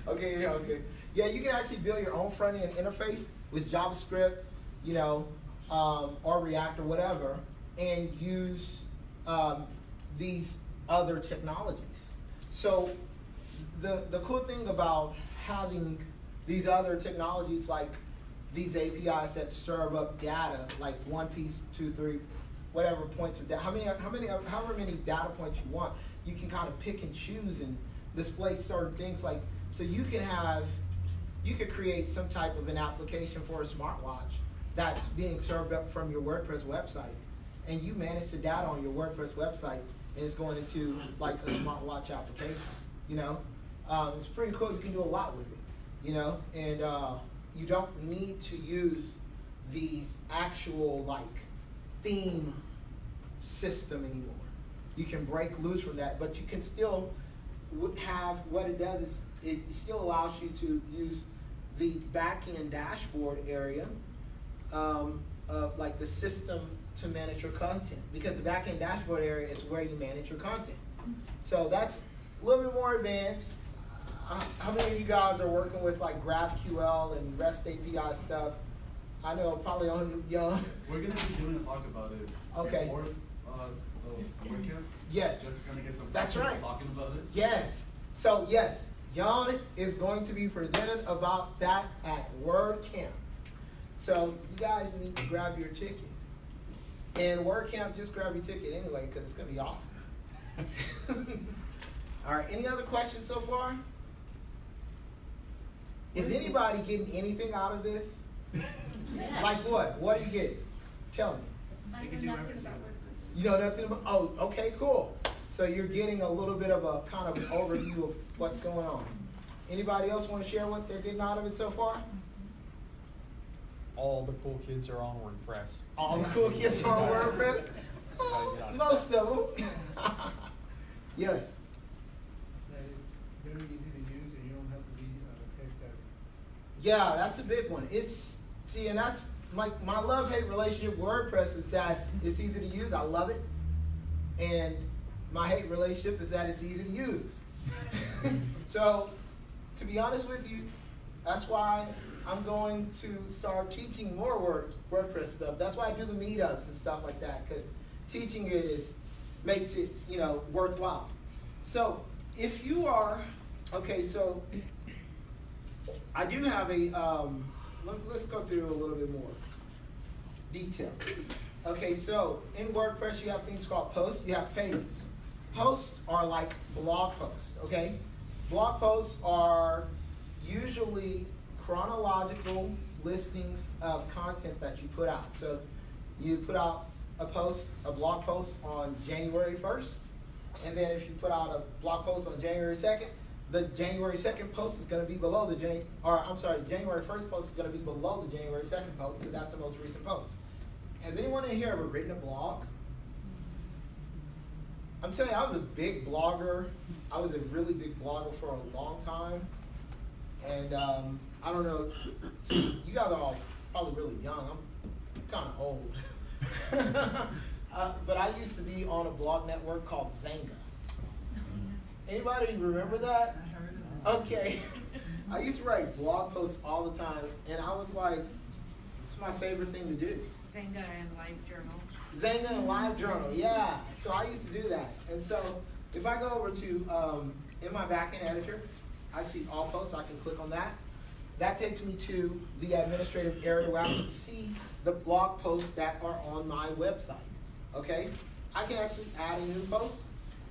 no. Okay, yeah, okay. Yeah, you can actually build your own front-end interface with JavaScript, you know, or React or whatever, and use these other technologies. So the cool thing about having these other technologies, like these APIs that serve up data, like 1 piece, 2, 3, whatever points of data, however many data points you want, you can kind of pick and choose and display certain things. Like, so you could create some type of an application for a smartwatch that's being served up from your WordPress website, and you manage the data on your WordPress website, and it's going into like a smartwatch application. You know, it's pretty cool. You can do a lot with it. You know, and you don't need to use the actual like theme system anymore. You can break loose from that, but you can still have, what it does is it still allows you to use the back-end dashboard area of like the system to manage your content, because the back-end dashboard area is where you manage your content. So that's a little bit more advanced. How many of you guys are working with like GraphQL and REST API stuff? I know probably only young. We're going to be doing a talk about it Okay. before the WordCamp. Yes. Just to kind of get some That's practice right. talking about it. Yes. So yes, Jan is going to be presented about that at WordCamp. So you guys need to grab your ticket. And WordCamp, just grab your ticket anyway, because it's going to be awesome. All right, any other questions so far? Is anybody getting anything out of this? Yes. Like what? What are you getting? Tell me. I know nothing about WordPress. You know nothing about, oh, okay, cool. So you're getting a little bit of a kind of an overview of what's going on. Anybody else want to share what they're getting out of it so far? All the cool kids are on WordPress. All the cool kids are on WordPress? Oh, most of them. Yes. That it's very easy to use and you don't have to be tech savvy. Yeah, that's a big one. And that's my love-hate relationship with WordPress is that it's easy to use. I love it. And my hate relationship is that it's easy to use. So, to be honest with you, that's why I'm going to start teaching more WordPress stuff. That's why I do the meetups and stuff like that, because teaching it makes it, you know, worthwhile. So, if you are, okay, so I do have a, let's go through a little bit more detail. Okay, so in WordPress, you have things called posts, you have pages. Posts are like blog posts, okay? Blog posts are usually chronological listings of content that you put out. So you put out a blog post on January 1st, and then if you put out a blog post on January 2nd, the January 2nd post is going to be below the January 1st post is going to be below the January 2nd post, because that's the most recent post. Has anyone in here ever written a blog? I'm telling you, I was a big blogger. I was a really big blogger for a long time. And I don't know, you guys are all probably really young. I'm kind of old. But I used to be on a blog network called Zanga. Anybody remember that? I heard of it. Okay. I used to write blog posts all the time, and I was like, it's my favorite thing to do. Zanga and LiveJournal. Zanga and LiveJournal, yeah. So I used to do that. And so if I go over to, in my backend editor, I see all posts, I can click on that. That takes me to the administrative area where I can see the blog posts that are on my website, okay? I can actually add a new post,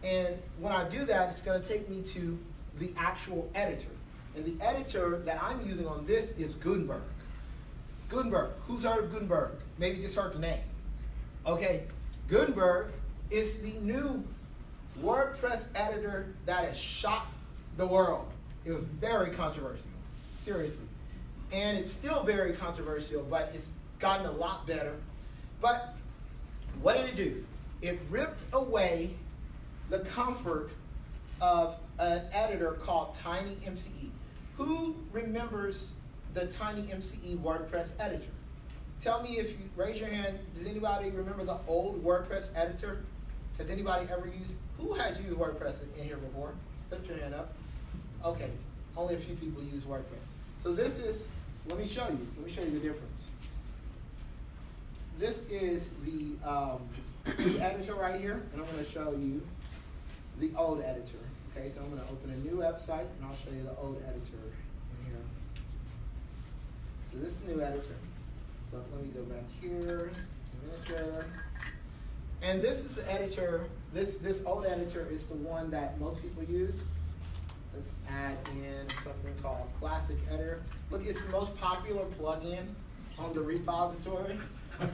and when I do that, it's gonna take me to the actual editor. And the editor that I'm using on this is Gutenberg. Gutenberg, who's heard of Gutenberg? Maybe just heard the name. Okay, Gutenberg is the new WordPress editor that has shocked the world. It was very controversial, seriously. And it's still very controversial, but it's gotten a lot better. But what did it do? It ripped away the comfort of an editor called TinyMCE. Who remembers the TinyMCE WordPress editor? Tell me if you raise your hand, does anybody remember the old WordPress editor Has anybody ever used, who has used WordPress in here before? Put your hand up. Okay, only a few people use WordPress. So this is, let me show you the difference. This is the new editor right here, and I'm gonna show you the old editor. Okay, so I'm gonna open a new website, and I'll show you the old editor in here. So this is the new editor, but let me go back here, Administrator. And this is the editor, this old editor is the one that most people use. Let's add in something called Classic Editor. Look, it's the most popular plugin on the repository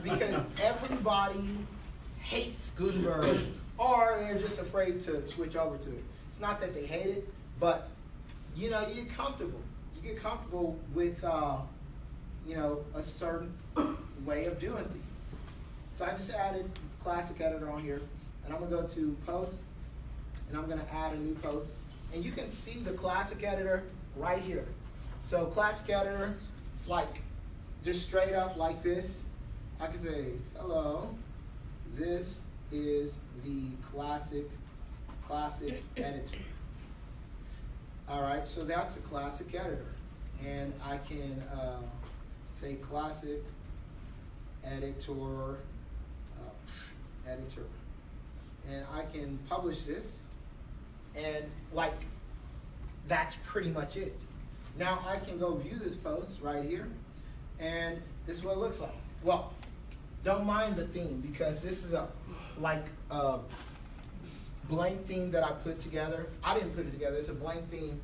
because everybody hates Gutenberg or they're just afraid to switch over to it. It's not that they hate it, but you know, you get comfortable. You get comfortable with you know, a certain way of doing things. So I just added Classic Editor on here, and I'm gonna go to Post, and I'm gonna add a new post. And you can see the Classic Editor right here. So Classic Editor, it's like just straight up like this. I can say, hello, this is the Classic Editor. All right, so that's a Classic Editor. And I can say Classic Editor, and I can publish this, and like, that's pretty much it. Now I can go view this post right here, and this is what it looks like. Well, don't mind the theme, because this is a blank theme that I put together. I didn't put it together, it's a blank theme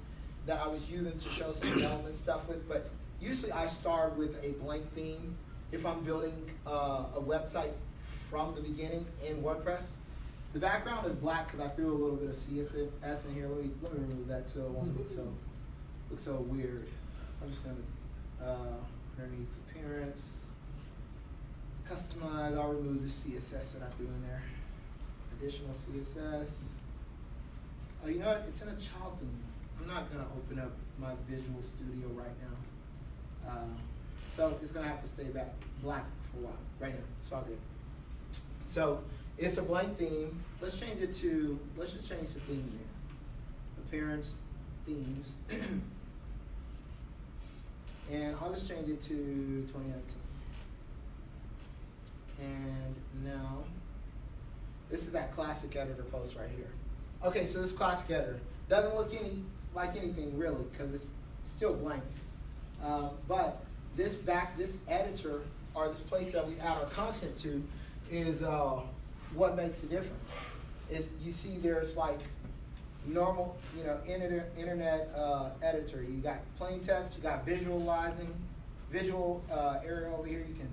that I was using to show some development stuff with, but usually I start with a blank theme if I'm building a website from the beginning in WordPress. The background is black because I threw a little bit of CSS in here. Let me remove that so it won't look so weird. I'm just gonna underneath appearance, customize. I'll remove the CSS that I threw in there. Additional CSS. Oh, you know what? It's in a child theme. I'm not gonna open up my Visual Studio right now. So it's gonna have to stay black for a while. Right now, it's all good. So it's a blank theme. Let's change it to, let's just change the theme then. Appearance, themes. And I'll just change it to 2019. And now, this is that Classic Editor post right here. Okay, so this Classic Editor doesn't look like anything really, because it's still blank. But this editor, or this place that we add our content to, is what makes the difference. Is you see there's like normal, you know, internet editor. You got plain text, you got visual area over here. You can,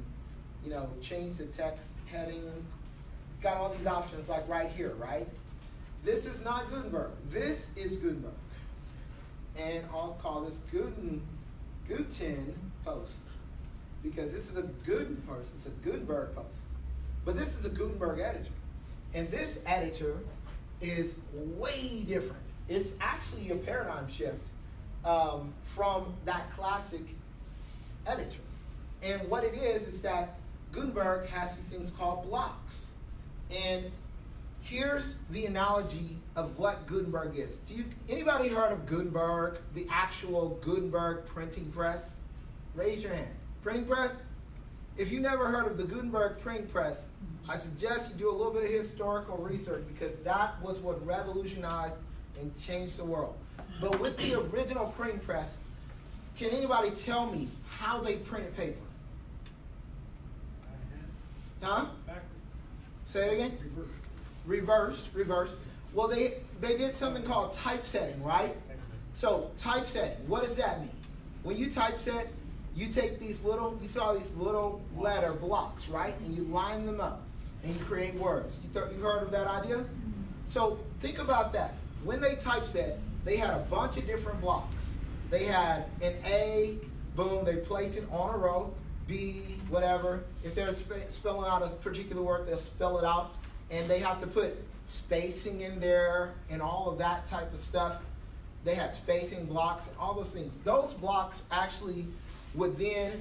you know, change the text heading. It's got all these options like right here, right? This is not Gutenberg. This is Gutenberg. And I'll call this Guten post, because this is a Guten post. It's a Gutenberg post. But this is a Gutenberg editor. And this editor is way different. It's actually a paradigm shift from that classic editor. And what it is that Gutenberg has these things called blocks. And here's the analogy of what Gutenberg is. Anybody heard of Gutenberg, the actual Gutenberg printing press? Raise your hand. Printing press? If you never heard of the Gutenberg printing press, I suggest you do a little bit of historical research, because that was what revolutionized and changed the world. But with the original printing press, can anybody tell me how they printed paper? Huh? Backwards. Say it again? Reverse. Well, they did something called typesetting, right? So typesetting, what does that mean? When you typeset, you take these little, you saw these little letter blocks, right? And you line them up and you create words. You heard of that idea? So think about that. When they typeset, they had a bunch of different blocks. They had an A, boom, they place it on a row, B, whatever. If they're spelling out a particular word, they'll spell it out. And they have to put spacing in there and all of that type of stuff. They had spacing blocks and all those things. Those blocks actually would then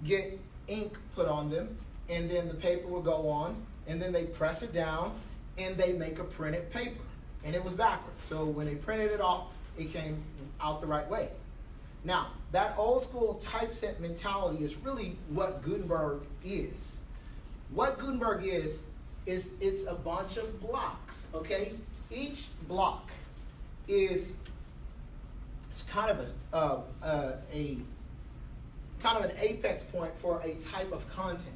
get ink put on them, and then the paper would go on, and then they press it down, and they make a printed paper, and it was backwards. So when they printed it off, it came out the right way. Now, that old school typeset mentality is really what Gutenberg is. What Gutenberg is it's a bunch of blocks, okay? Each block is it's kind of an apex point for a type of content.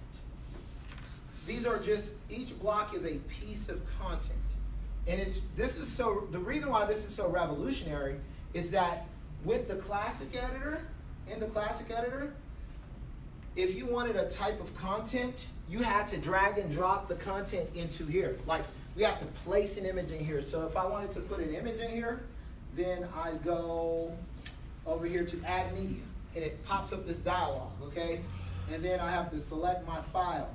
These are just, each block is a piece of content. And the reason why this is so revolutionary is that with the classic editor, if you wanted a type of content, you had to drag and drop the content into here. Like, we have to place an image in here. So if I wanted to put an image in here, then I go over here to add media, and it pops up this dialog, okay? And then I have to select my file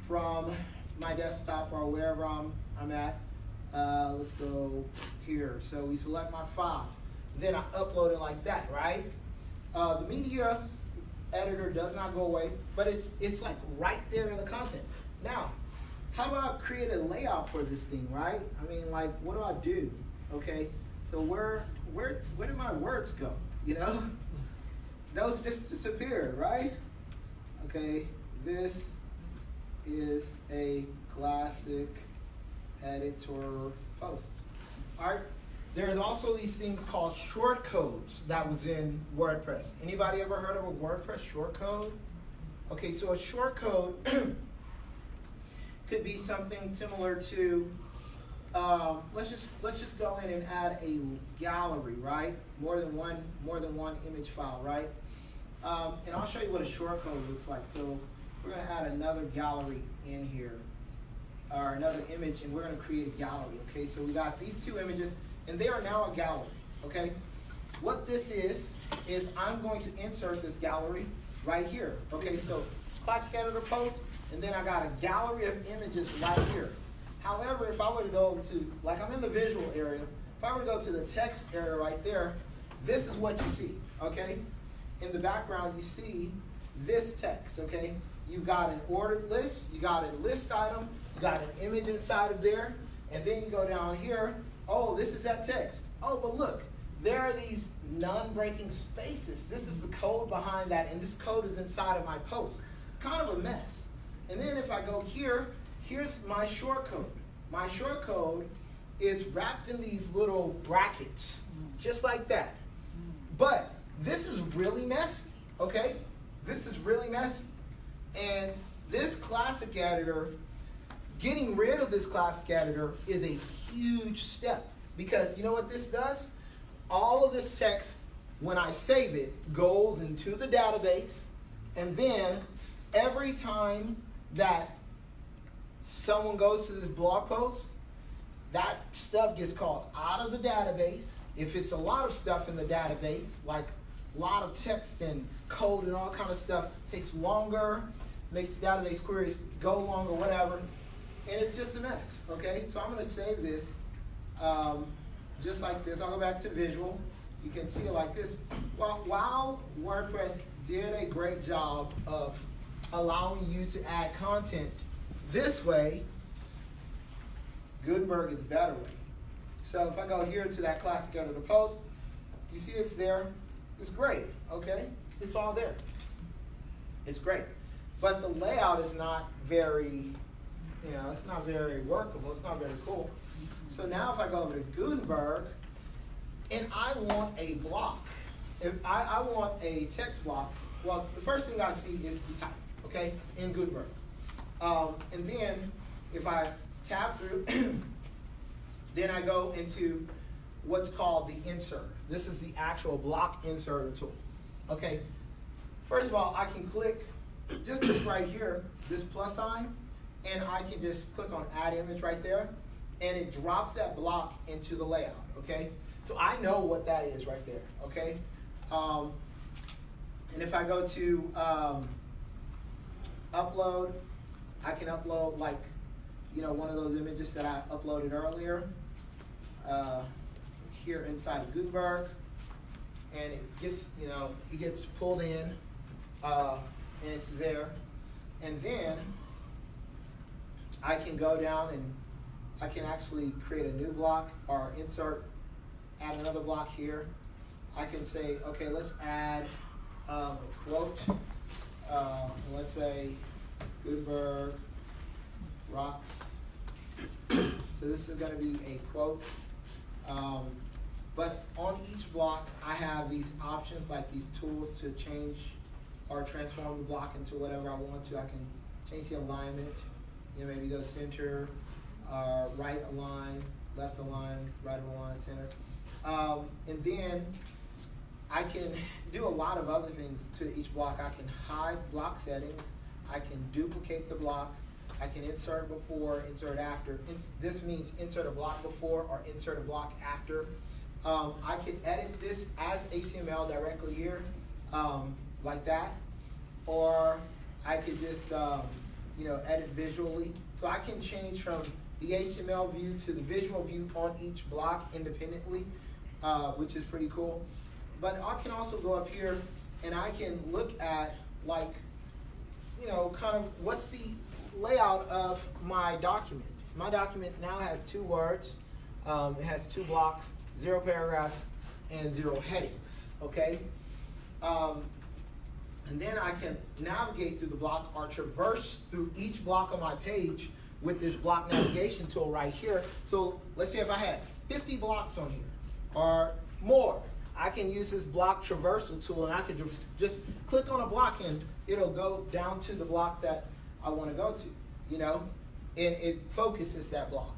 from my desktop or wherever I'm at. Let's go here. So we select my file. Then I upload it like that, right? The media editor does not go away, but it's like right there in the content. Now, how do I create a layout for this thing, right? I mean, like, what do I do? Okay, so where did my words go? You know, those just disappeared, right? Okay, this is a classic editor post. All right. There's also these things called shortcodes that was in WordPress. Anybody ever heard of a WordPress shortcode? Okay, so a shortcode could be something similar to, let's just go in and add a gallery, right? More than one image file, right? And I'll show you what a shortcode looks like. So we're going to add another gallery in here, or another image, and we're going to create a gallery. Okay, so we got these two images, and they are now a gallery, okay? What this is I'm going to insert this gallery right here. Okay, so classic editor post, and then I got a gallery of images right here. However, if I were to go to, like, I'm in the visual area, if I were to go to the text area right there, this is what you see, okay? In the background, you see this text, okay? You've got an ordered list, you got a list item, you got an image inside of there, and then you go down here. Oh, this is that text. Oh, but look, there are these non-breaking spaces. This is the code behind that, and this code is inside of my post. Kind of a mess. And then if I go here, here's my shortcode. My shortcode is wrapped in these little brackets, just like that. But this is really messy, okay? This is really messy. And this classic editor, getting rid of this classic editor is a huge step, because you know what this does? All of this text, when I save it, goes into the database, and then every time that someone goes to this blog post, that stuff gets called out of the database. If it's a lot of stuff in the database, like a lot of text and code and all kind of stuff, takes longer, makes the database queries go longer, whatever. And it's just a mess, okay? So I'm going to save this just like this. I'll go back to visual. You can see it like this. Well, while WordPress did a great job of allowing you to add content this way, Gutenberg is a better way. So if I go here to that classic editor post, you see it's there. It's great, okay? It's all there. It's great. But the layout is not very, it's not very workable. It's not very cool. So now if I go over to Gutenberg, and I want a block, if I want a text block, well, the first thing I see is the type, okay, in Gutenberg. And then if I tab through, then I go into what's called the insert. This is the actual block inserter tool, okay? First of all, I can click just this right here, this plus sign, and I can just click on add image right there, and it drops that block into the layout, okay? So I know what that is right there, okay? And if I go to upload, I can upload like, one of those images that I uploaded earlier here inside of Gutenberg, and it gets, it gets pulled in, and it's there. And then I can go down and I can actually create a new block or add another block here. I can say, okay, let's add a quote. Let's say Gutenberg rocks. So this is going to be a quote. But on each block, I have these options, like these tools to change or transform the block into whatever I want to. I can change the alignment, maybe go center, right align, left align, right align, center. And then I can do a lot of other things to each block. I can hide block settings. I can duplicate the block. I can insert before, insert after. This means insert a block before or insert a block after. I can edit this as HTML directly here, like that. Or I could just edit visually. So I can change from the HTML view to the visual view on each block independently, which is pretty cool. But I can also go up here and I can look at kind of what's the layout of my document. My document now has 2 words. It has 2 blocks, 0 paragraphs, and 0 headings, okay? And then I can navigate through the block or traverse through each block on my page with this block navigation tool right here. So let's say if I had 50 blocks on here or more, I can use this block traversal tool and I can just click on a block and it'll go down to the block that I want to go to, and it focuses that block.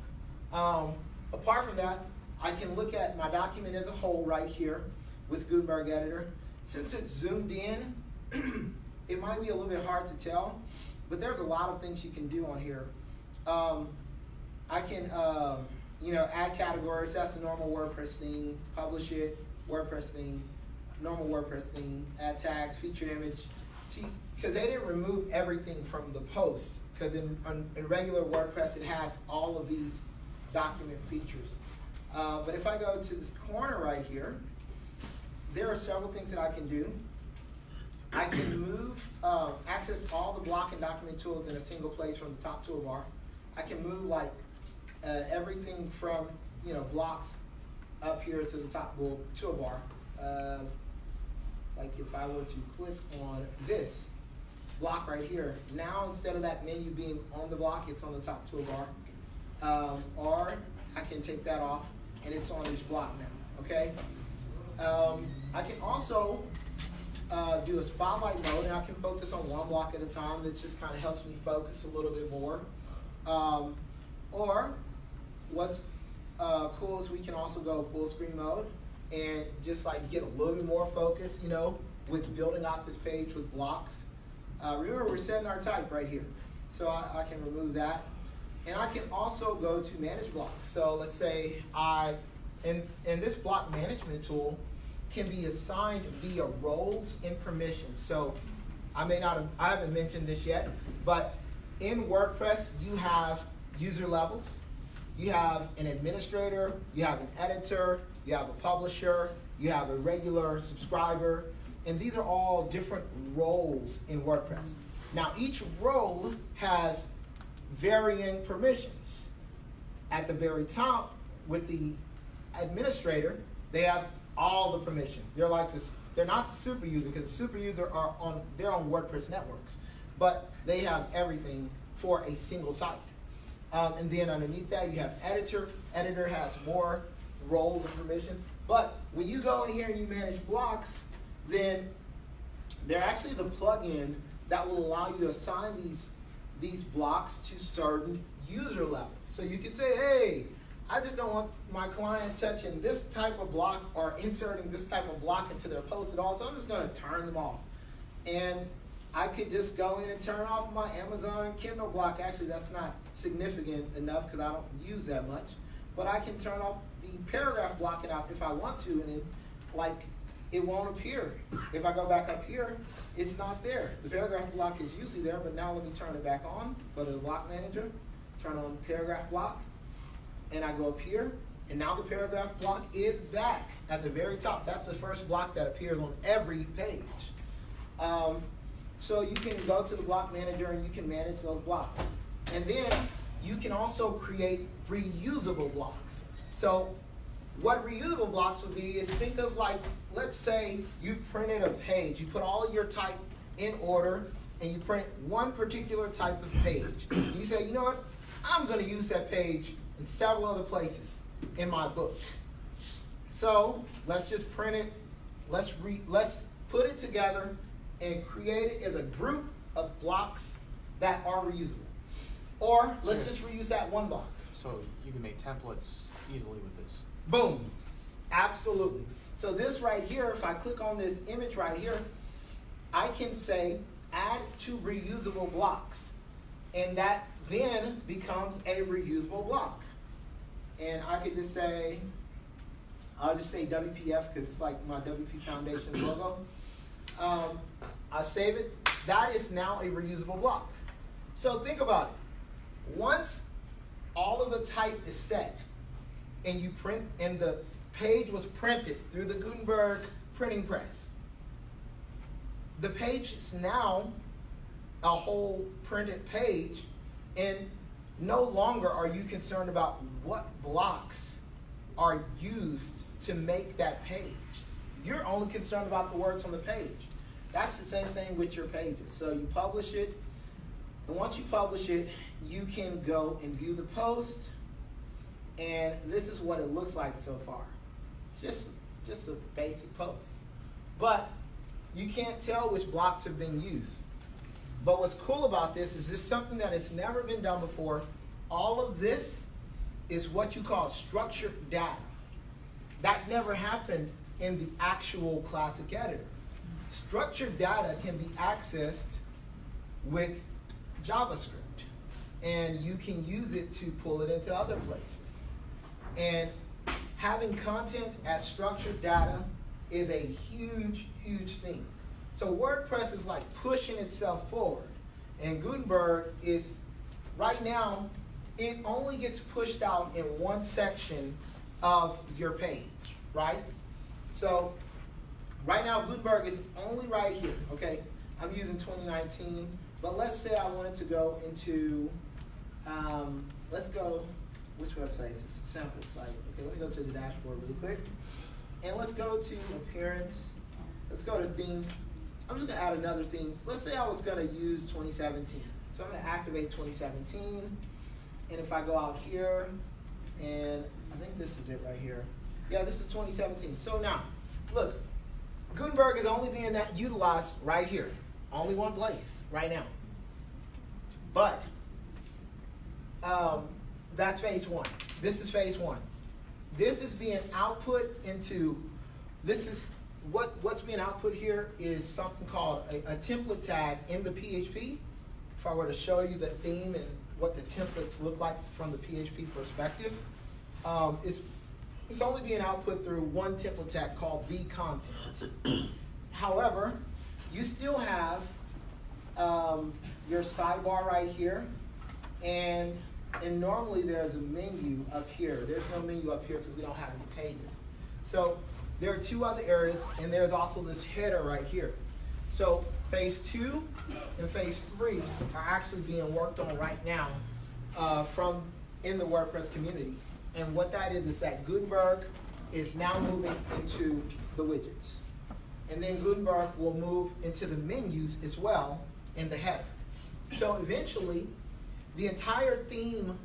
Apart from that, I can look at my document as a whole right here with Gutenberg Editor. Since it's zoomed in, it might be a little bit hard to tell, but there's a lot of things you can do on here. I can, add categories. That's a normal WordPress thing. Publish it, WordPress thing, normal WordPress thing. Add tags, featured image. See, because they didn't remove everything from the post. Because in regular WordPress, it has all of these document features. But if I go to this corner right here, there are several things that I can do. I can move, access all the block and document tools in a single place from the top toolbar. I can move everything from blocks up here to the top toolbar. Like if I were to click on this block right here, now instead of that menu being on the block, it's on the top toolbar. Or I can take that off and it's on each block now, okay? I can also do a spotlight mode and I can focus on one block at a time. That just kind of helps me focus a little bit more. Or what's cool is we can also go full screen mode and just get a little bit more focus, with building out this page with blocks. Remember, we're setting our type right here. So I can remove that. And I can also go to manage blocks. So let's say in this block management tool can be assigned via roles and permissions. So I haven't mentioned this yet, but in WordPress, you have user levels, you have an administrator, you have an editor, you have a publisher, you have a regular subscriber, and these are all different roles in WordPress. Now, each role has varying permissions. At the very top, with the administrator, they have all the permissions. They're like this. They're not the super user, because the super user they're on WordPress networks, but they have everything for a single site. And then underneath that, you have editor. Editor has more roles and permission. But when you go in here and you manage blocks, then they're actually the plugin that will allow you to assign these blocks to certain user levels. So you can say, hey, I just don't want my client touching this type of block or inserting this type of block into their post at all, so I'm just going to turn them off. And I could just go in and turn off my Amazon Kindle block. Actually, that's not significant enough because I don't use that much. But I can turn off the paragraph blocking out if I want to, and it won't appear. If I go back up here, it's not there. The paragraph block is usually there, but now let me turn it back on. Go to the block manager, turn on paragraph block, and I go up here, and now the paragraph block is back at the very top. That's the first block that appears on every page. So you can go to the block manager and you can manage those blocks. And then you can also create reusable blocks. So what reusable blocks would be is, think of like, let's say you printed a page, you put all of your type in order, and you print one particular type of page. You say, you know what, I'm gonna use that page in several other places in my book. So let's just print it, let's put it together and create it as a group of blocks that are reusable. Or let's just reuse that one block. So you can make templates easily with this. Boom, absolutely. So this right here, if I click on this image right here, I can say add to reusable blocks, and that then becomes a reusable block. And I could just say, I'll just say WPF because it's like my WP Foundation logo. I save it. That is now a reusable block. So think about it. Once all of the type is set, and you print, and the page was printed through the Gutenberg printing press, the page is now a whole printed page, and no longer are you concerned about what blocks are used to make that page. You're only concerned about the words on the page. That's the same thing with your pages. So you publish it, and once you publish it, you can go and view the post, and this is what it looks like so far. It's just a basic post. But you can't tell which blocks have been used. But what's cool about this is something that has never been done before. All of this is what you call structured data. That never happened in the actual classic editor. Structured data can be accessed with JavaScript, and you can use it to pull it into other places. And having content as structured data is a huge, huge thing. So WordPress is like pushing itself forward, and Gutenberg is, right now, it only gets pushed out in one section of your page, right? So right now, Gutenberg is only right here, okay? I'm using 2019, but let's say I wanted to go into, let's go, which website is this? Sample site. Okay, let me go to the dashboard really quick. And let's go to appearance. Let's go to themes. I'm just gonna add another theme. Let's say I was gonna use 2017. So I'm gonna activate 2017. And if I go out here, and I think this is it right here. Yeah, this is 2017. So now, look, Gutenberg is only being utilized right here. Only one place right now. But that's phase one. This is phase one. This is being output into, this is, what's being output here is something called a template tag in the PHP. If I were to show you the theme and what the templates look like from the PHP perspective, it's only being output through one template tag called the content. However, you still have your sidebar right here, and normally there's a menu up here. There's no menu up here because we don't have any pages. So there are two other areas, and there's also this header right here. So phase 2 and phase 3 are actually being worked on right now from in the WordPress community. And what that is that Gutenberg is now moving into the widgets. And then Gutenberg will move into the menus as well in the header. So eventually, the entire theme,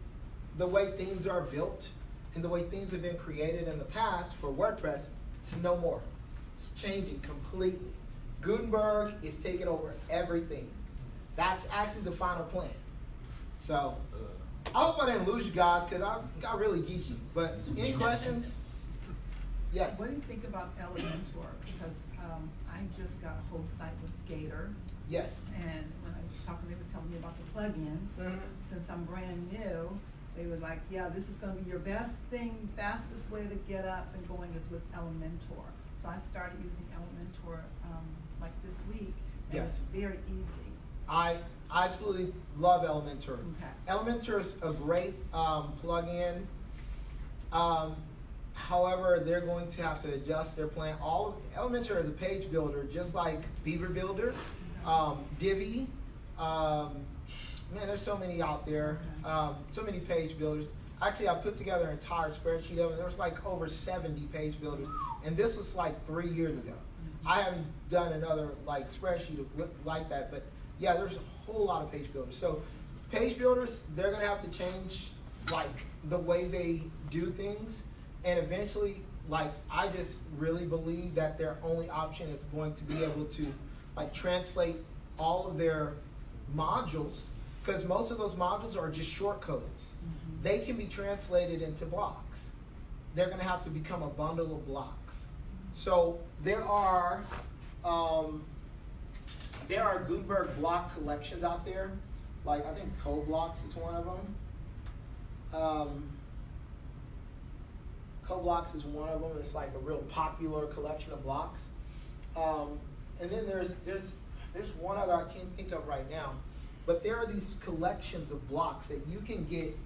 the way themes are built and the way themes have been created in the past for WordPress, is no more. It's changing completely. Gutenberg is taking over everything. That's actually the final plan. So I hope I didn't lose you guys because I got really geeky. But any questions? Yes. What do you think about Elementor? Because I just got a whole site with Gator. Yes. And when I was talking, they were telling me about the plugins. Mm-hmm. Since I'm brand new, they were like, yeah, this is going to be your best thing, fastest way to get up and going is with Elementor. So I started using Elementor like this week, and Yes. it's very easy. I absolutely love Elementor. Okay. Elementor is a great plugin. However, they're going to have to adjust their plan. Elementor is a page builder, just like Beaver Builder, Divi, man, there's so many out there, so many page builders. Actually, I put together an entire spreadsheet of it. There was like over 70 page builders, and this was like 3 years ago. I haven't done another like spreadsheet like that, but yeah, there's a whole lot of page builders. So page builders, they're gonna have to change like the way they do things, and eventually, like I just really believe that their only option is going to be able to like translate all of their modules, because most of those modules are just shortcodes. They can be translated into blocks. They're going to have to become a bundle of blocks. So there are Gutenberg block collections out there. Like I think Code Blocks is one of them. Code Blocks is one of them. It's like a real popular collection of blocks. And then there's one other I can't think of right now. But there are these collections of blocks that you can get,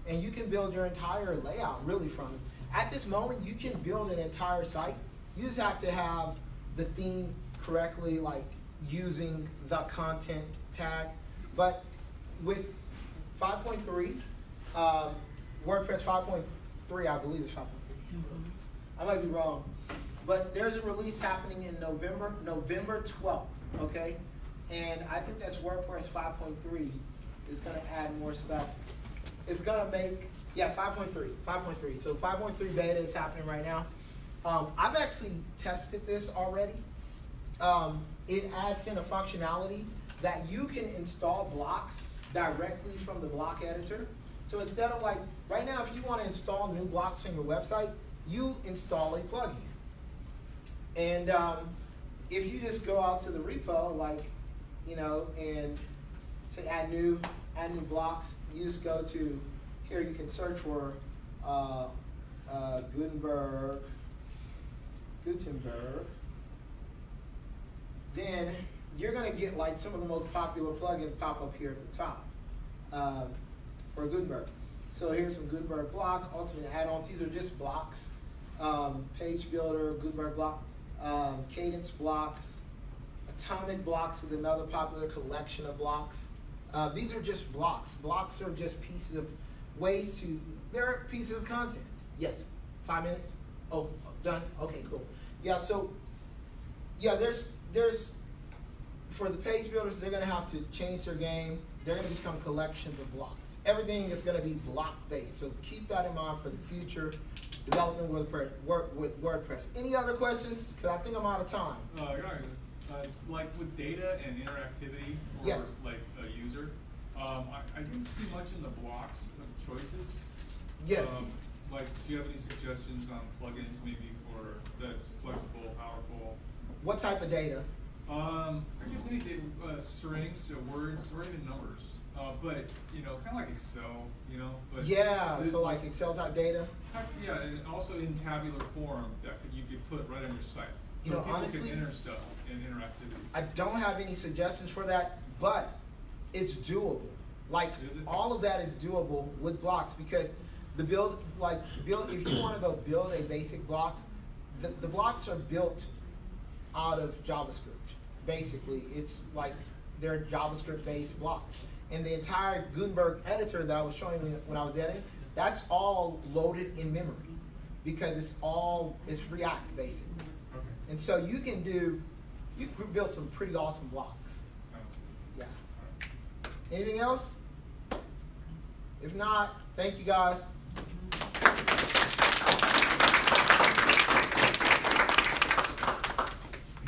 and you can build your entire layout really from them. At this moment, you can build an entire site. You just have to have the theme correctly, like using the content tag. But with 5.3, WordPress 5.3, I believe it's 5.3. I might be wrong. But there's a release happening in November 12th, okay? And I think that's WordPress 5.3 is going to add more stuff. It's going to make, 5.3. So 5.3 beta is happening right now. I've actually tested this already. It adds in a functionality that you can install blocks directly from the block editor. So instead of like, right now if you want to install new blocks on your website, you install a plugin. And if you just go out to the repo, like, and say add new blocks, you just go to here. You can search for Gutenberg. Then you're gonna get like some of the most popular plugins pop up here at the top for Gutenberg. So here's some Gutenberg block, ultimate add-ons. These are just blocks. Page Builder, Gutenberg block, Cadence blocks, Atomic blocks is another popular collection of blocks. These are just blocks. Blocks are just pieces of ways to, they're pieces of content. Yes, 5 minutes? Oh, done? Okay, cool. Yeah, so, yeah, there's, for the page builders, they're gonna have to change their game. They're gonna become collections of blocks. Everything is gonna be block-based, so keep that in mind for the future development with WordPress. Any other questions? Because I think I'm out of time. Like with data and interactivity, or Yeah. like a user, I didn't see much in the blocks of choices. Yes. Like, do you have any suggestions on plugins maybe for that's flexible, powerful? What type of data? I guess any data, strings, words, or even numbers. But kind of like Excel, But Yeah, so like Excel type data? Yeah, and also in tabular form that you could put right on your site. So people honestly, can enter stuff in interactivity. I don't have any suggestions for that, but it's doable. Like all of that is doable with blocks, because the build, if you want to go build a basic block, the blocks are built out of JavaScript. Basically, it's like they're JavaScript-based blocks. And the entire Gutenberg editor that I was showing you when I was editing, that's all loaded in memory, because it's React basically. Okay. And so you can build some pretty awesome blocks. Yeah. Anything else? If not, thank you guys.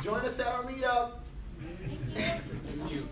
Join us at our meetup. Thank you. Thank you.